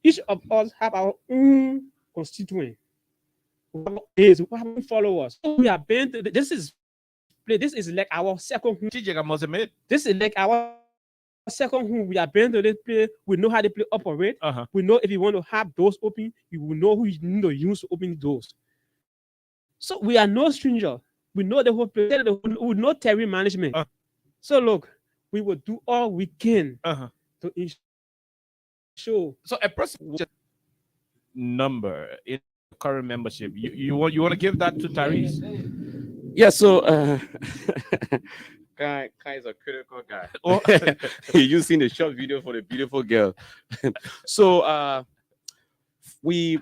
Each of us have our own constituent. We have followers. We have been. This is like our second home. This is like our second home. We have been to this place. We know how the place operate. We know if you want to have doors open, you will know who you need to use to open the doors. So we are no stranger. We know the whole place. We know terror management. So look, we will do all we can to ensure. So a person number in current membership. You want to give that to Tyrese? Yeah. So Kai is a critical guy. You seen the short video for the beautiful girl. So we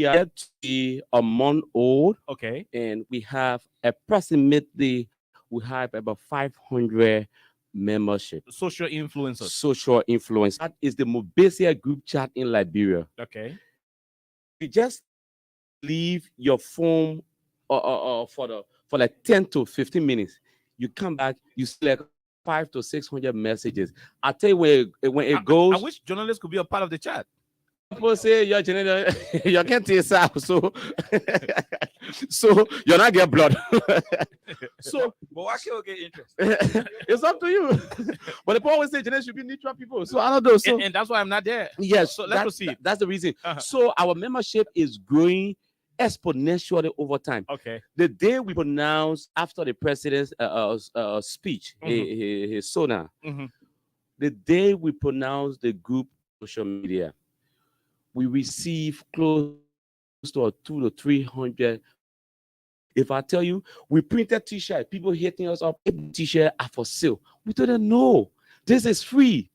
are to be a month old. Okay. And we have approximately about 500 membership. Social influencers. Social influence. That is the Mobesia group chat in Liberia. Okay. You just leave your phone for like 10 to 15 minutes. You come back, you select 500 to 600 messages. I tell you when it goes. I wish journalists could be a part of the chat. People say you can't taste out, so you're not get blood. So, but why can't we get interest? It's up to you. But the people always say journalists should be neutral people. So I don't know. So and that's why I'm not there. Yes. So let's proceed. That's the reason. So our membership is growing exponentially over time. Okay. The day we pronounce after the president's speech, his sona, the day we pronounce the group social media, we receive close to 200 to 300. If I tell you, we printed t-shirt, people hitting us up, t-shirt are for sale. We didn't know. This is free.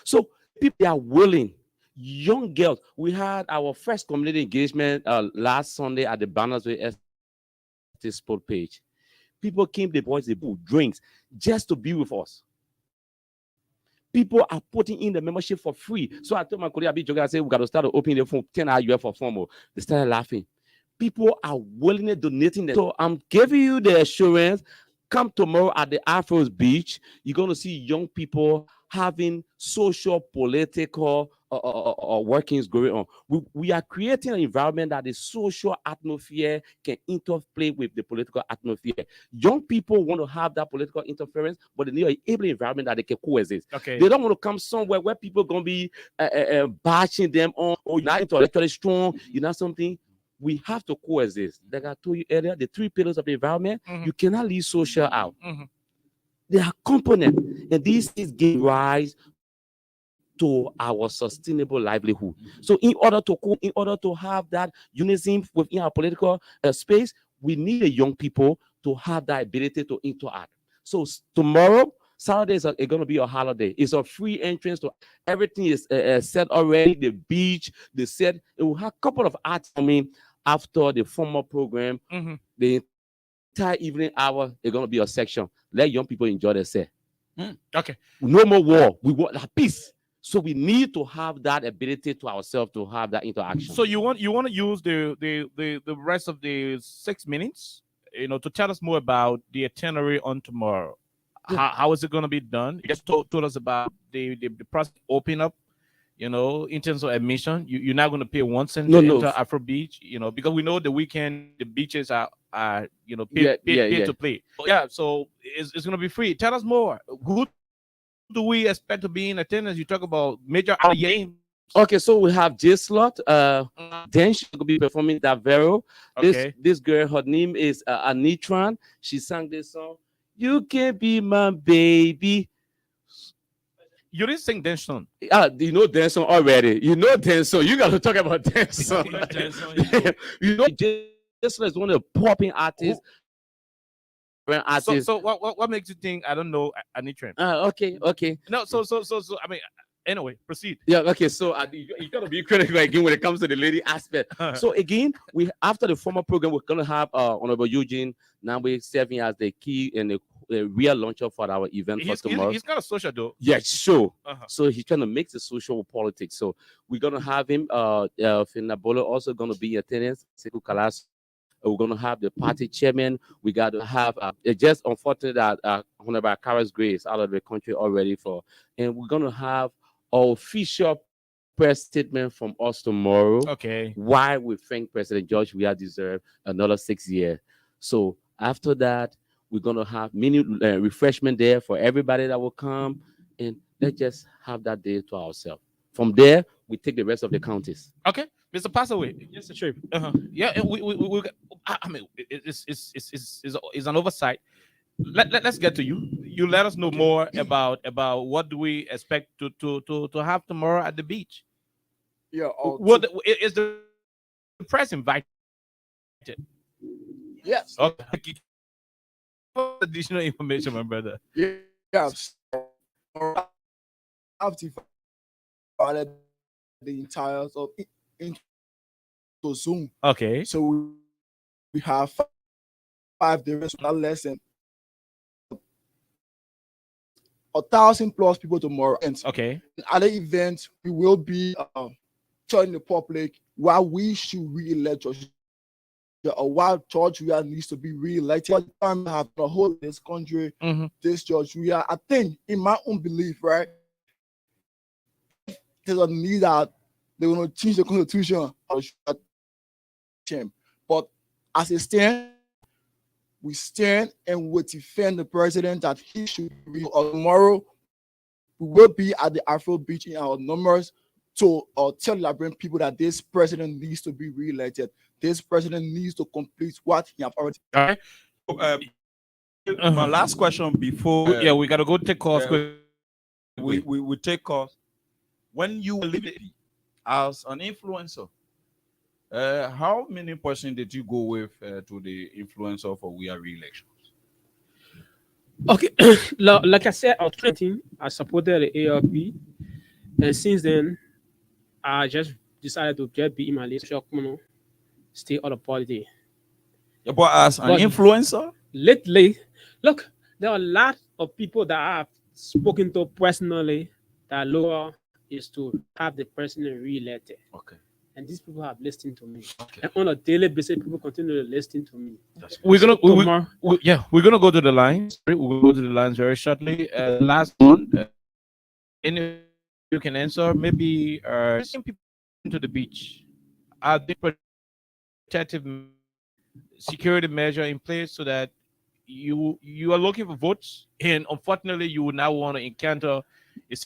So people are willing. Young girls. We had our first community engagement last Sunday at the Bannersville ST Sport page. People came, the boys, they bought drinks just to be with us. People are putting in the membership for free. So I told my colleague, I said, we got to start opening the phone 10 hours for formal. They started laughing. People are willingly donating them. So I'm giving you the assurance, come tomorrow at the Afros Beach, you're going to see young people having social, political workings going on. We are creating an environment that the social atmosphere can interplay with the political atmosphere. Young people want to have that political interference, but they need an able environment that they can coexist. Okay. They don't want to come somewhere where people are going to be bashing them on, or you're not intellectually strong, you're not something. We have to coexist. Like I told you earlier, the 3 pillars of the environment, you cannot leave social out. They are components, and these things give rise to our sustainable livelihood. So in order to have that unison within our political space, we need the young people to have that ability to interact. So tomorrow, Saturday is going to be a holiday. It's a free entrance to everything is set already. The beach, the set. It will have a couple of arts coming after the formal program. The entire evening hour, it's going to be a section. Let young people enjoy themselves. Okay. No more war. We want peace. So we need to have that ability to ourselves to have that interaction. So you want to use the rest of the 6 minutes, to tell us more about the itinerary on tomorrow. How is it going to be done? You just told us about the process open up, in terms of admission. You're not going to pay 1 cent to enter Afro Beach, because we know the weekend the beaches are pay to play. Yeah, so it's going to be free. Tell us more. Who do we expect to be in attendance? You talk about major games. Okay, so we have J Slot. Then she will be performing Davero. Okay. This girl, her name is Anitran. She sang this song. You can be my baby. You didn't sing dance song. You know dance song already. You know dance song. You got to talk about dance song. You know, J Slot is one of the popping artists. So what makes you think I don't know Anitran? Okay. No, so I mean, anyway, proceed. Yeah, okay. So you gotta be critical again when it comes to the lady aspect. So again, we after the formal program, we're gonna have Honorable Eugene Nambwe serving as the key and the real launcher for our event for tomorrow. He's kind of social though. Yeah, sure. Uh-huh. So he's trying to mix the social with politics. So we're gonna have him. Finabolo also gonna be in attendance. Sekou Kalas. We're going to have the party chairman. We got to have, it's just unfortunate that Honorable Kara's Grace out of the country already and we're going to have our official press statement from us tomorrow. Okay. Why we thank President George Weah deserve another 6 years. So after that, we're going to have mini refreshment there for everybody that will come. And let's just have that day to ourselves. From there, we take the rest of the counties. Okay. Mr. Passaway. Yes, the trip. Yeah, we I mean, it's an oversight. Let's get to you. You let us know more about what do we expect to have tomorrow at the beach. Yeah. What is the press invited? Yes. Okay. Additional information, my brother. Yes. I've divided the entire into Zoom. Okay. So we have 5 different, not less than 1,000+ people tomorrow. Okay. At the event, we will be telling the public why we should re-elect George, or why George Weah needs to be re-elected. What time have the whole this country, this George Weah. I think, in my own belief, right, there's a need that they want to change the constitution. But as it stands, we stand and we defend the president that he should be. Tomorrow, we will be at the Afro Beach in our numbers to tell Liberian people that this president needs to be re-elected. This president needs to complete what he has already. All right. My last question before. We got to go take calls. We take calls. When you were living as an influencer, how many person did you go with to the influencer for We Are Re-elections? Okay, like I said, I was 20. I supported the ARP, and since then, I just decided to just be in my leadership, stay out of politics. Yeah, but as an influencer? Lately, look, there are a lot of people that I've spoken to personally that lower is to have the president re-elected. Okay. And these people have listened to me. Okay. And on a daily basis, people continue to listen to me. We're gonna go to the lines. We'll go to the lines very shortly. Last one, any you can answer. Maybe people to the beach. Are there protective security measure in place so that you are looking for votes, and unfortunately, you would now want to encounter a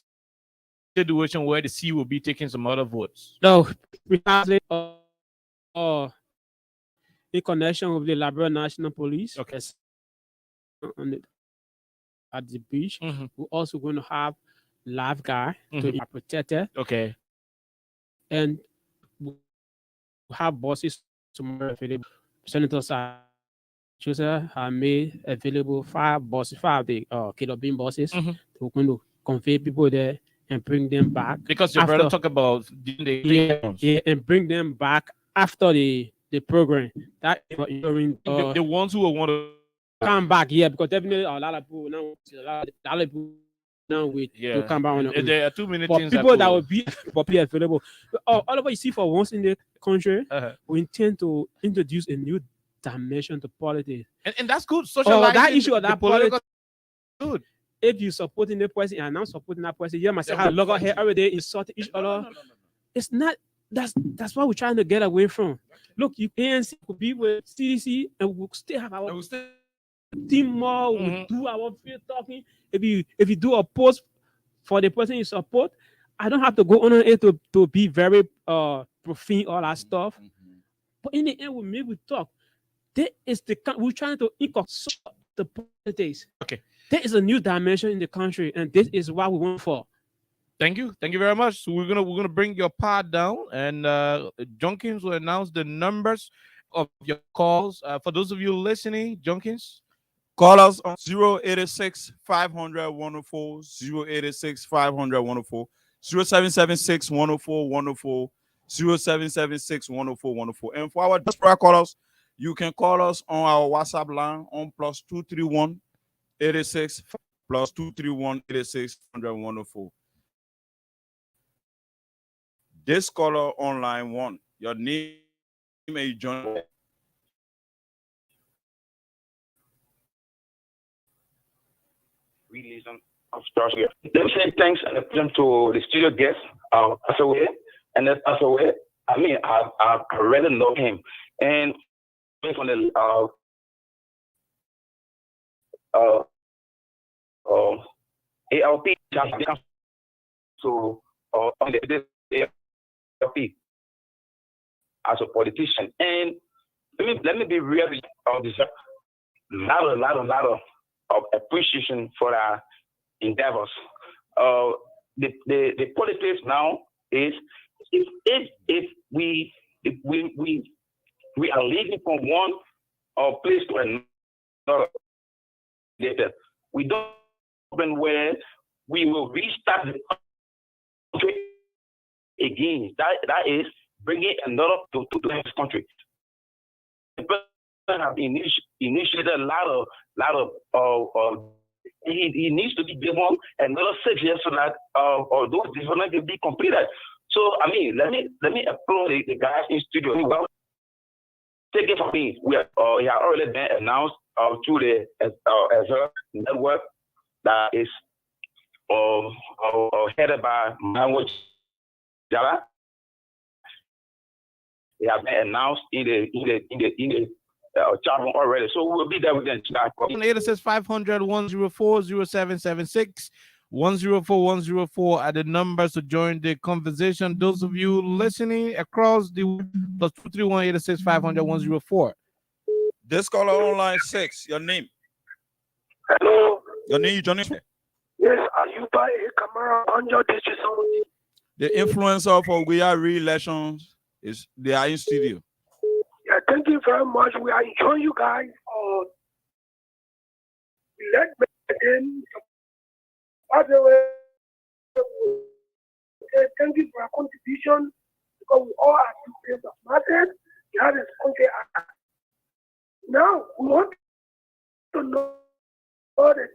situation where the sea will be taking some other votes? No, we have in connection with the Liberia National Police. Okay. At the beach, we're also going to have live guy to be protected. Okay. And we have bosses tomorrow available. Senators are producer have made available 5 buses, 5 of the kilo bean buses to going to convey people there and bring them back. Because your brother talk about the yeah, and bring them back after the program. That during the ones who will want to come back, yeah, because definitely a lot of people now, a lot of people now wait to come back on the there are too many but things people that will be available. All of what you see for once in the country, we intend to introduce a new dimension to politics. And that's good. Socializing that issue of that political good. If you supporting the person and not supporting that person, you must have log out here every day insulting each other. No. It's not. That's what we're trying to get away from. Look, you ANC could be with CDC and we'll still have our team more. We'll do our field talking. If you do a post for the person you support, I don't have to go on it to be very profane all that stuff. But in the end, we talk. There is we're trying to incorporate the politics. Okay. There is a new dimension in the country, and this is what we want for. Thank you very much. So we're gonna bring your pod down, and Junkins will announce the numbers of your calls. For those of you listening, Junkins, call us on 086 500 104, 086 500 104, 0776 104 104, 0776 104 104. And for our diaspora callers, you can call us on our WhatsApp line on +231 86 +231 86 100 104. This caller on line 1, your name may join. Reason of stars here. Let me say thanks and present to the studio guest, Asaway, and that's Asaway. I mean, I really love him, and from the ALP, so on the ALP as a politician, and let me be real on this. Lot of appreciation for our endeavors. The politics now is if we are leaving from one place to another, we don't open where we will restart the country again. That is bringing another to this country. The president have initiated a lot of he needs to be given another 6 years so that those developments can be completed. So I mean, let me applaud the guys in studio. Well, take it from me. We have already been announced through the Azure network that is headed by Mahmoud Jala. They have been announced in the chat room already, so we'll be there within. 86 500 104 0776 104 104 are the numbers to join the conversation. Those of you listening across the +231 86 500 104. This caller on line 6. Your name? Hello. Your name? Johnny? Yes, are you by a camera on your digital? The influencer for we are re-elections is they are in studio. Yeah, thank you very much. We are enjoying you guys. Let me again. By the way, thank you for your contribution because we all have to face the market. We have this country. Now we want to know that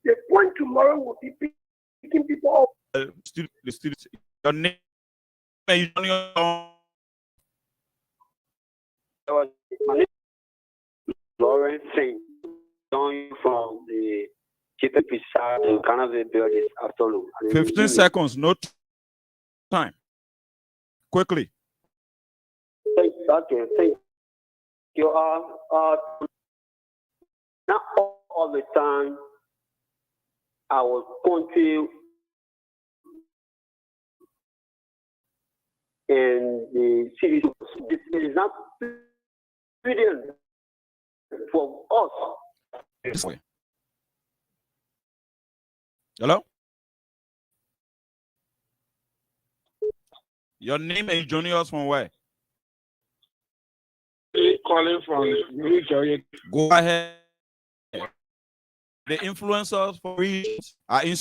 the point tomorrow will be picking people up. The students, your name? My name is Lawrence Singh, joining from the Chief Episode in Canada this afternoon. 15 seconds, no time. Quickly. Okay, thank you. Not all the time, our country and the city is not for us. Hello? Your name and joining us from where? calling from New Jersey. Go ahead. The influencers for regions are in.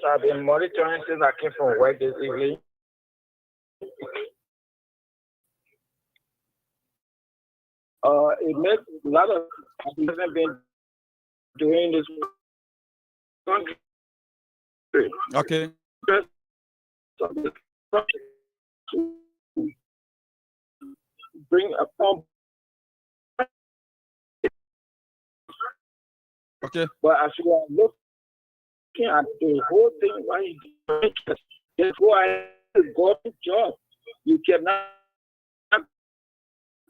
I've been monitoring since I came from work this evening. It makes a lot of people have been doing this country. Okay. Bring a pump. Okay. But as you are looking at the whole thing, why you just go ahead and go to job. You cannot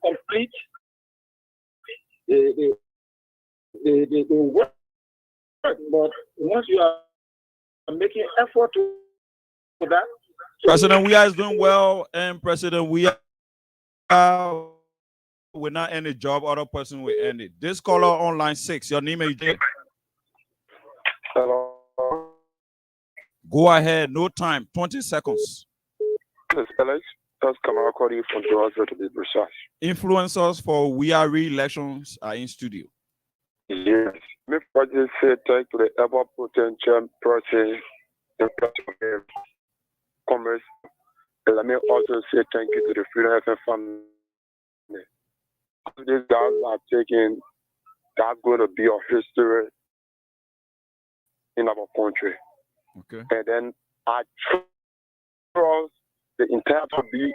complete the work, but once you are making effort to that. President Weah is doing well, and President Weah will not end a job, other person will end it. This caller on line 6, your name is Jay. Hello. Go ahead, no time, 20 seconds. This Alex, that's Kamara calling from Georgia to be precise. Influencers for Weah re-elections are in studio. Yes. Me just say thank to the ever potential person in commerce. And let me also say thank you to the Freedom FM family. These guys are taking, that's going to be a history in our country. Okay. And then I trust the entire to be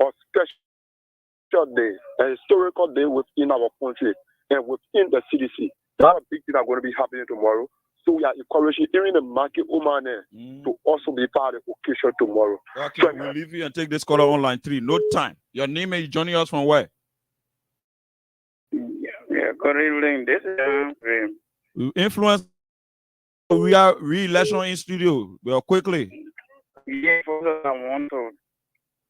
a special day, a historical day within our country and within the CDC. That's a big thing that's going to be happening tomorrow. So we are encouraging even the market woman to also be part of the occasion tomorrow. Okay, so, we'll leave you and take this caller on line 3. No time. Your name is joining us from where? Yeah, good evening. This is Influence. We are re-election in studio. Well, quickly. Yeah, I want to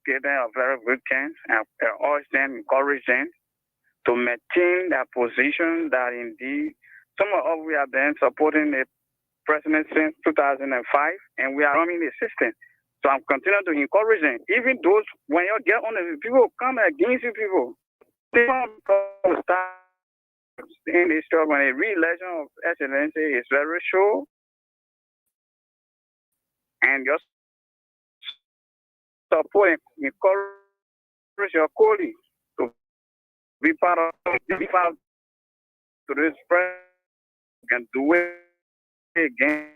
give them a very good chance and urge them, encourage them to maintain their position that indeed some of us we have been supporting the president since 2005 and we are running the system. So I'm continuing to encourage them. Even those, when you get on the people come against you people, they don't start in this job when a re-election of excellency is very sure. And just support and encourage your colleagues to be part of to this president. We can do it again,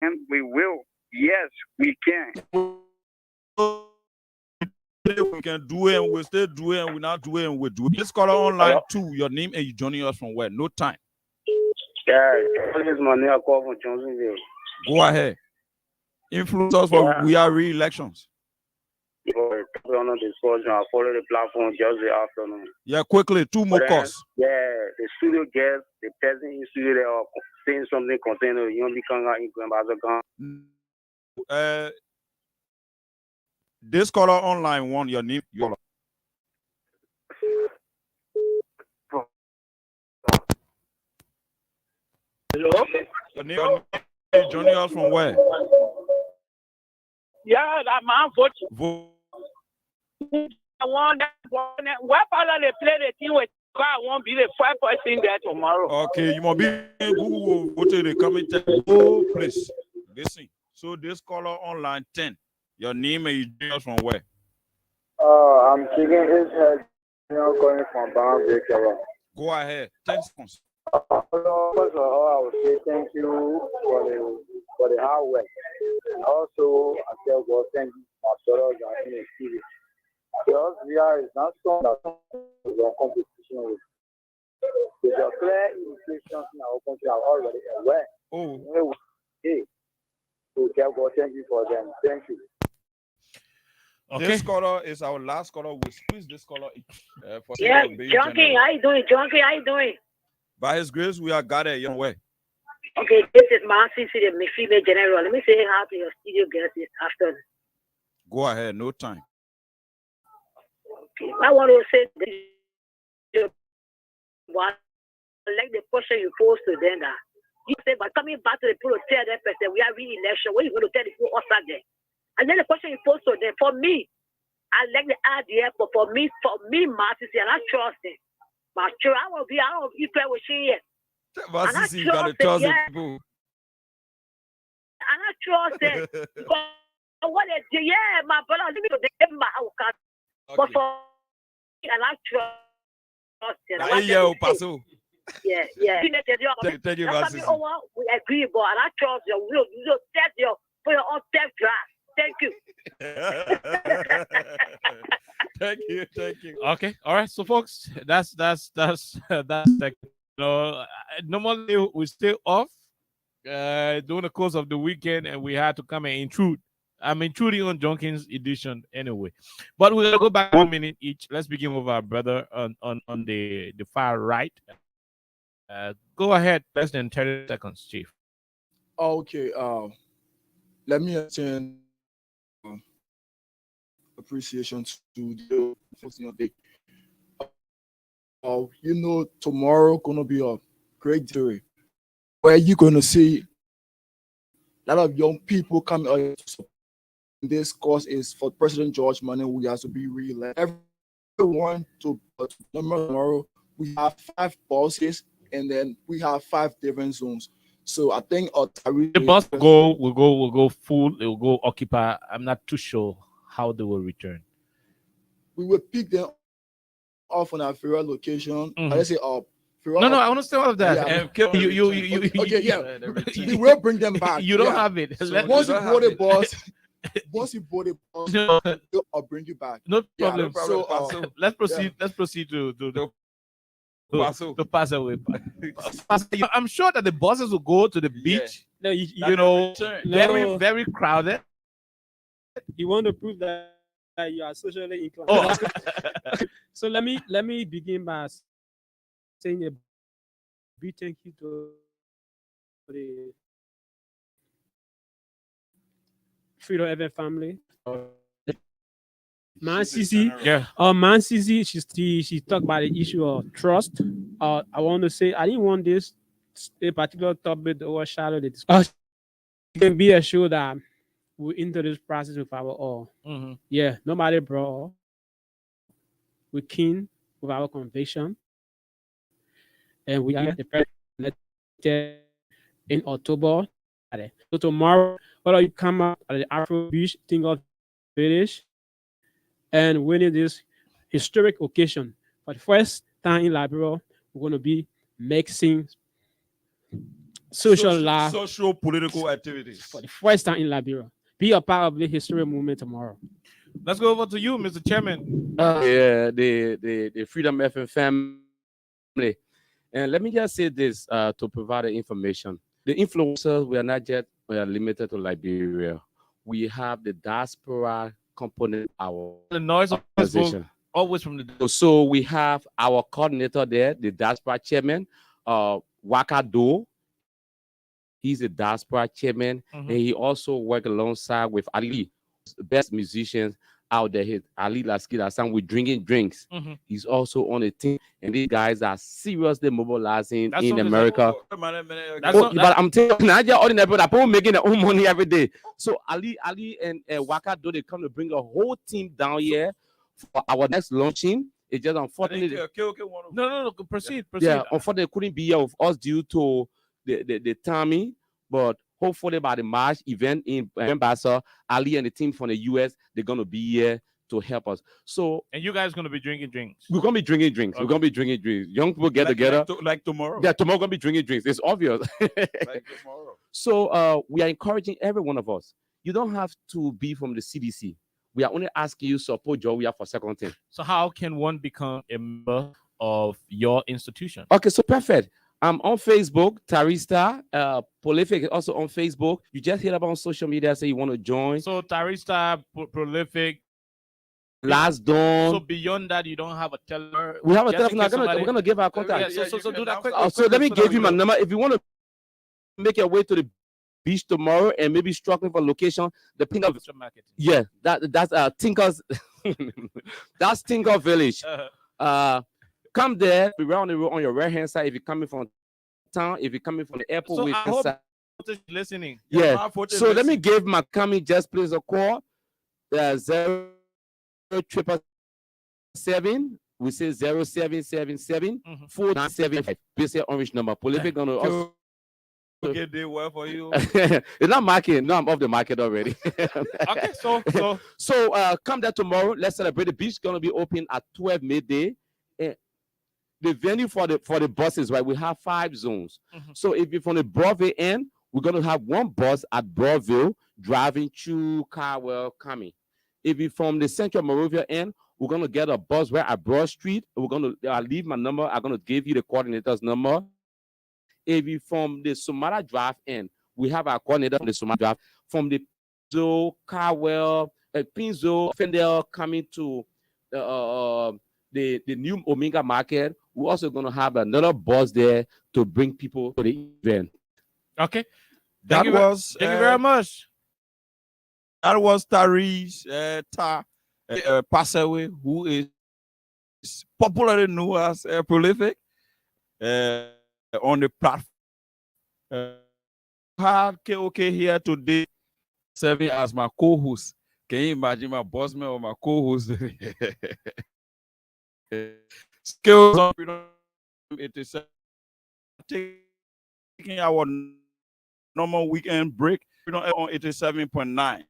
and we will. Yes, we can. We can do it, and we'll still do it, and we'll not do it, and we'll do it. Let's call on line 2. Your name and you joining us from where? No time. Yeah, this money I call from Johnsonville. Go ahead. Influencers for we are re-elections. On the discussion, I follow the platform just the afternoon. Yeah, quickly, 2 more calls. Yeah, the studio guests, the person in studio, they are saying something concerning you know, this caller on line 1, your name, your Hello? Your name, joining us from where? Yeah, that man vote. I want that one. Why part they play the team with I won't be the 5 person there tomorrow. Okay, you must be Google go to the comment. Oh, please listen. So this caller on line 10. Your name and you join us from where? I'm keeping his head, calling from Boundary. Go ahead. 10 seconds. First of all, I would say thank you for the hard work. And also, I tell God, thank you for my brothers and in the studio. Because we are not strong in competition with. There's a clear indications in our country are already aware. Oh. Hey, so tell God, thank you for them. Thank you. Okay. This caller is our last caller. We'll squeeze this caller. Yeah, Junkie, how you doing? Junkie, how you doing? By His grace, we are gathered your way. Okay, this is Marcy, the female general. Let me say hi to your studio guest this afternoon. Go ahead, no time. Okay, I want to say like the question you posed to them that you said, but coming back to the people to tell that person we are re-election, what are you going to tell the people outside there? And then the question you posed to them, for me, I like the idea, but for me, Marcy, and I trust it. My children, I will be equal with she. Marcy, you gotta trust people. And I trust it. Because what they do, yeah, my brother, let me go to my house. But for me, and I trust it. Yeah. Thank you, Marcy. We agree, but and I trust you. We'll set you for your own step draft. Thank you. Thank you. Okay, all right. So, folks, that's normally we stay off during the course of the weekend, and we had to come and intrude. I'm intruding on Junkins edition anyway, but we're gonna go back 1 minute each. Let's begin with our brother on the far right. Go ahead, less than 30 seconds, Chief. Okay. Let me extend appreciation to the folks in your day. Tomorrow gonna be a great day where you're gonna see a lot of young people coming out. This cause is for President George Money. We have to be re-elected. Everyone tomorrow. We have 5 bosses, and then we have 5 different zones. So I think the bus will go full. It will go occupy. I'm not too sure how they will return. We will pick them off on our favorite location. Let's say No, I understand all of that. We will bring them back. You don't have it. So once you board the bus, I'll bring you back. No problem. So let's proceed to pass away. I'm sure that the buses will go to the beach. No, very, very crowded. You want to prove that you are socially inclined. Oh. So let me begin by saying a big thank you to the Freedom Ever family. Man Cici, Man Cici, she talked about the issue of trust. I want to say I didn't want this a particular topic to overshadow the discussion. It can be assured that we're into this process with our all. Yeah, nobody brought. We're keen with our conviction, and we are the president in October. So tomorrow, whether you come out at the Afro Beach, think of village, and winning this historic occasion for the first time in Liberia, we're going to be mixing social life, social political activities for the first time in Liberia. Be a part of the history movement tomorrow. Let's go over to you, Mr. Chairman. The Freedom FM family. And let me just say this to provide the information. The influencers, we are limited to Liberia. We have the diaspora component our the noise always from the so we have our coordinator there, the diaspora chairman, Waka Do. He's a diaspora chairman, and he also works alongside with Ali, best musicians out there. Ali Laskida Sam with drinking drinks. He's also on a team, and these guys are seriously mobilizing in America. But I'm telling you, Nigeria ordinary people are making their own money every day. So Ali and Waka Do, they come to bring a whole team down here for our next launching. It's just unfortunately. No, proceed. Yeah, unfortunately, couldn't be here with us due to the timing, but hopefully by the March event in Ambassador, Ali and the team from the US, they're gonna be here to help us. So, and you guys gonna be drinking drinks? We're gonna be drinking drinks. Okay. We're gonna be drinking drinks. Young people get together. Like tomorrow. Yeah, tomorrow gonna be drinking drinks. It's obvious. Like tomorrow. So we are encouraging every one of us. You don't have to be from the CDC. We are only asking you to support Joey for second thing. So how can one become a member of your institution? Okay, so perfect. I'm on Facebook, Tarista, Prolific is also on Facebook. You just hit up on social media, say you want to join. So Tarista, Prolific, Last Dawn. So beyond that, you don't have a telephone. We have a telephone. We're gonna give our contact. So do that quick. So let me give you my number. If you want to make your way to the beach tomorrow and maybe struggling for location, the Tinker. Yeah, that's Tinker's. That's Tinker Village. Come there, be around the road on your right hand side if you're coming from town, if you're coming from the airport. So I hope listening. Yeah. So let me give my coming just please a call. 0 777. We say 0777 4975. Basic orange number. Prolific gonna also. Okay, they work for you. It's not market. No, I'm off the market already. Okay, so come there tomorrow. Let's celebrate. The beach gonna be open at 12 midday. The venue for the buses, right? We have 5 zones. So if you're from the Broadville end, we're gonna have one bus at Broadville driving to Carwell coming. If you're from the Central Morovia end, we're gonna get a bus right at Broad Street. We're gonna leave my number. I'm gonna give you the coordinator's number. If you're from the Sumatra Drive end, we have our coordinator from the Sumatra Drive. From the Pinzo, Carwell, Pinzo, Fendel coming to the new Omega Market. We're also going to have another bus there to bring people to the event. Okay. Thank you very much. That was Tari's passed away, who is popularly known as Prolific on the platform. Had KOK here today serving as my co-host. Can you imagine my boss man or my co-host? Skills on 87, taking our normal weekend break on 87.9.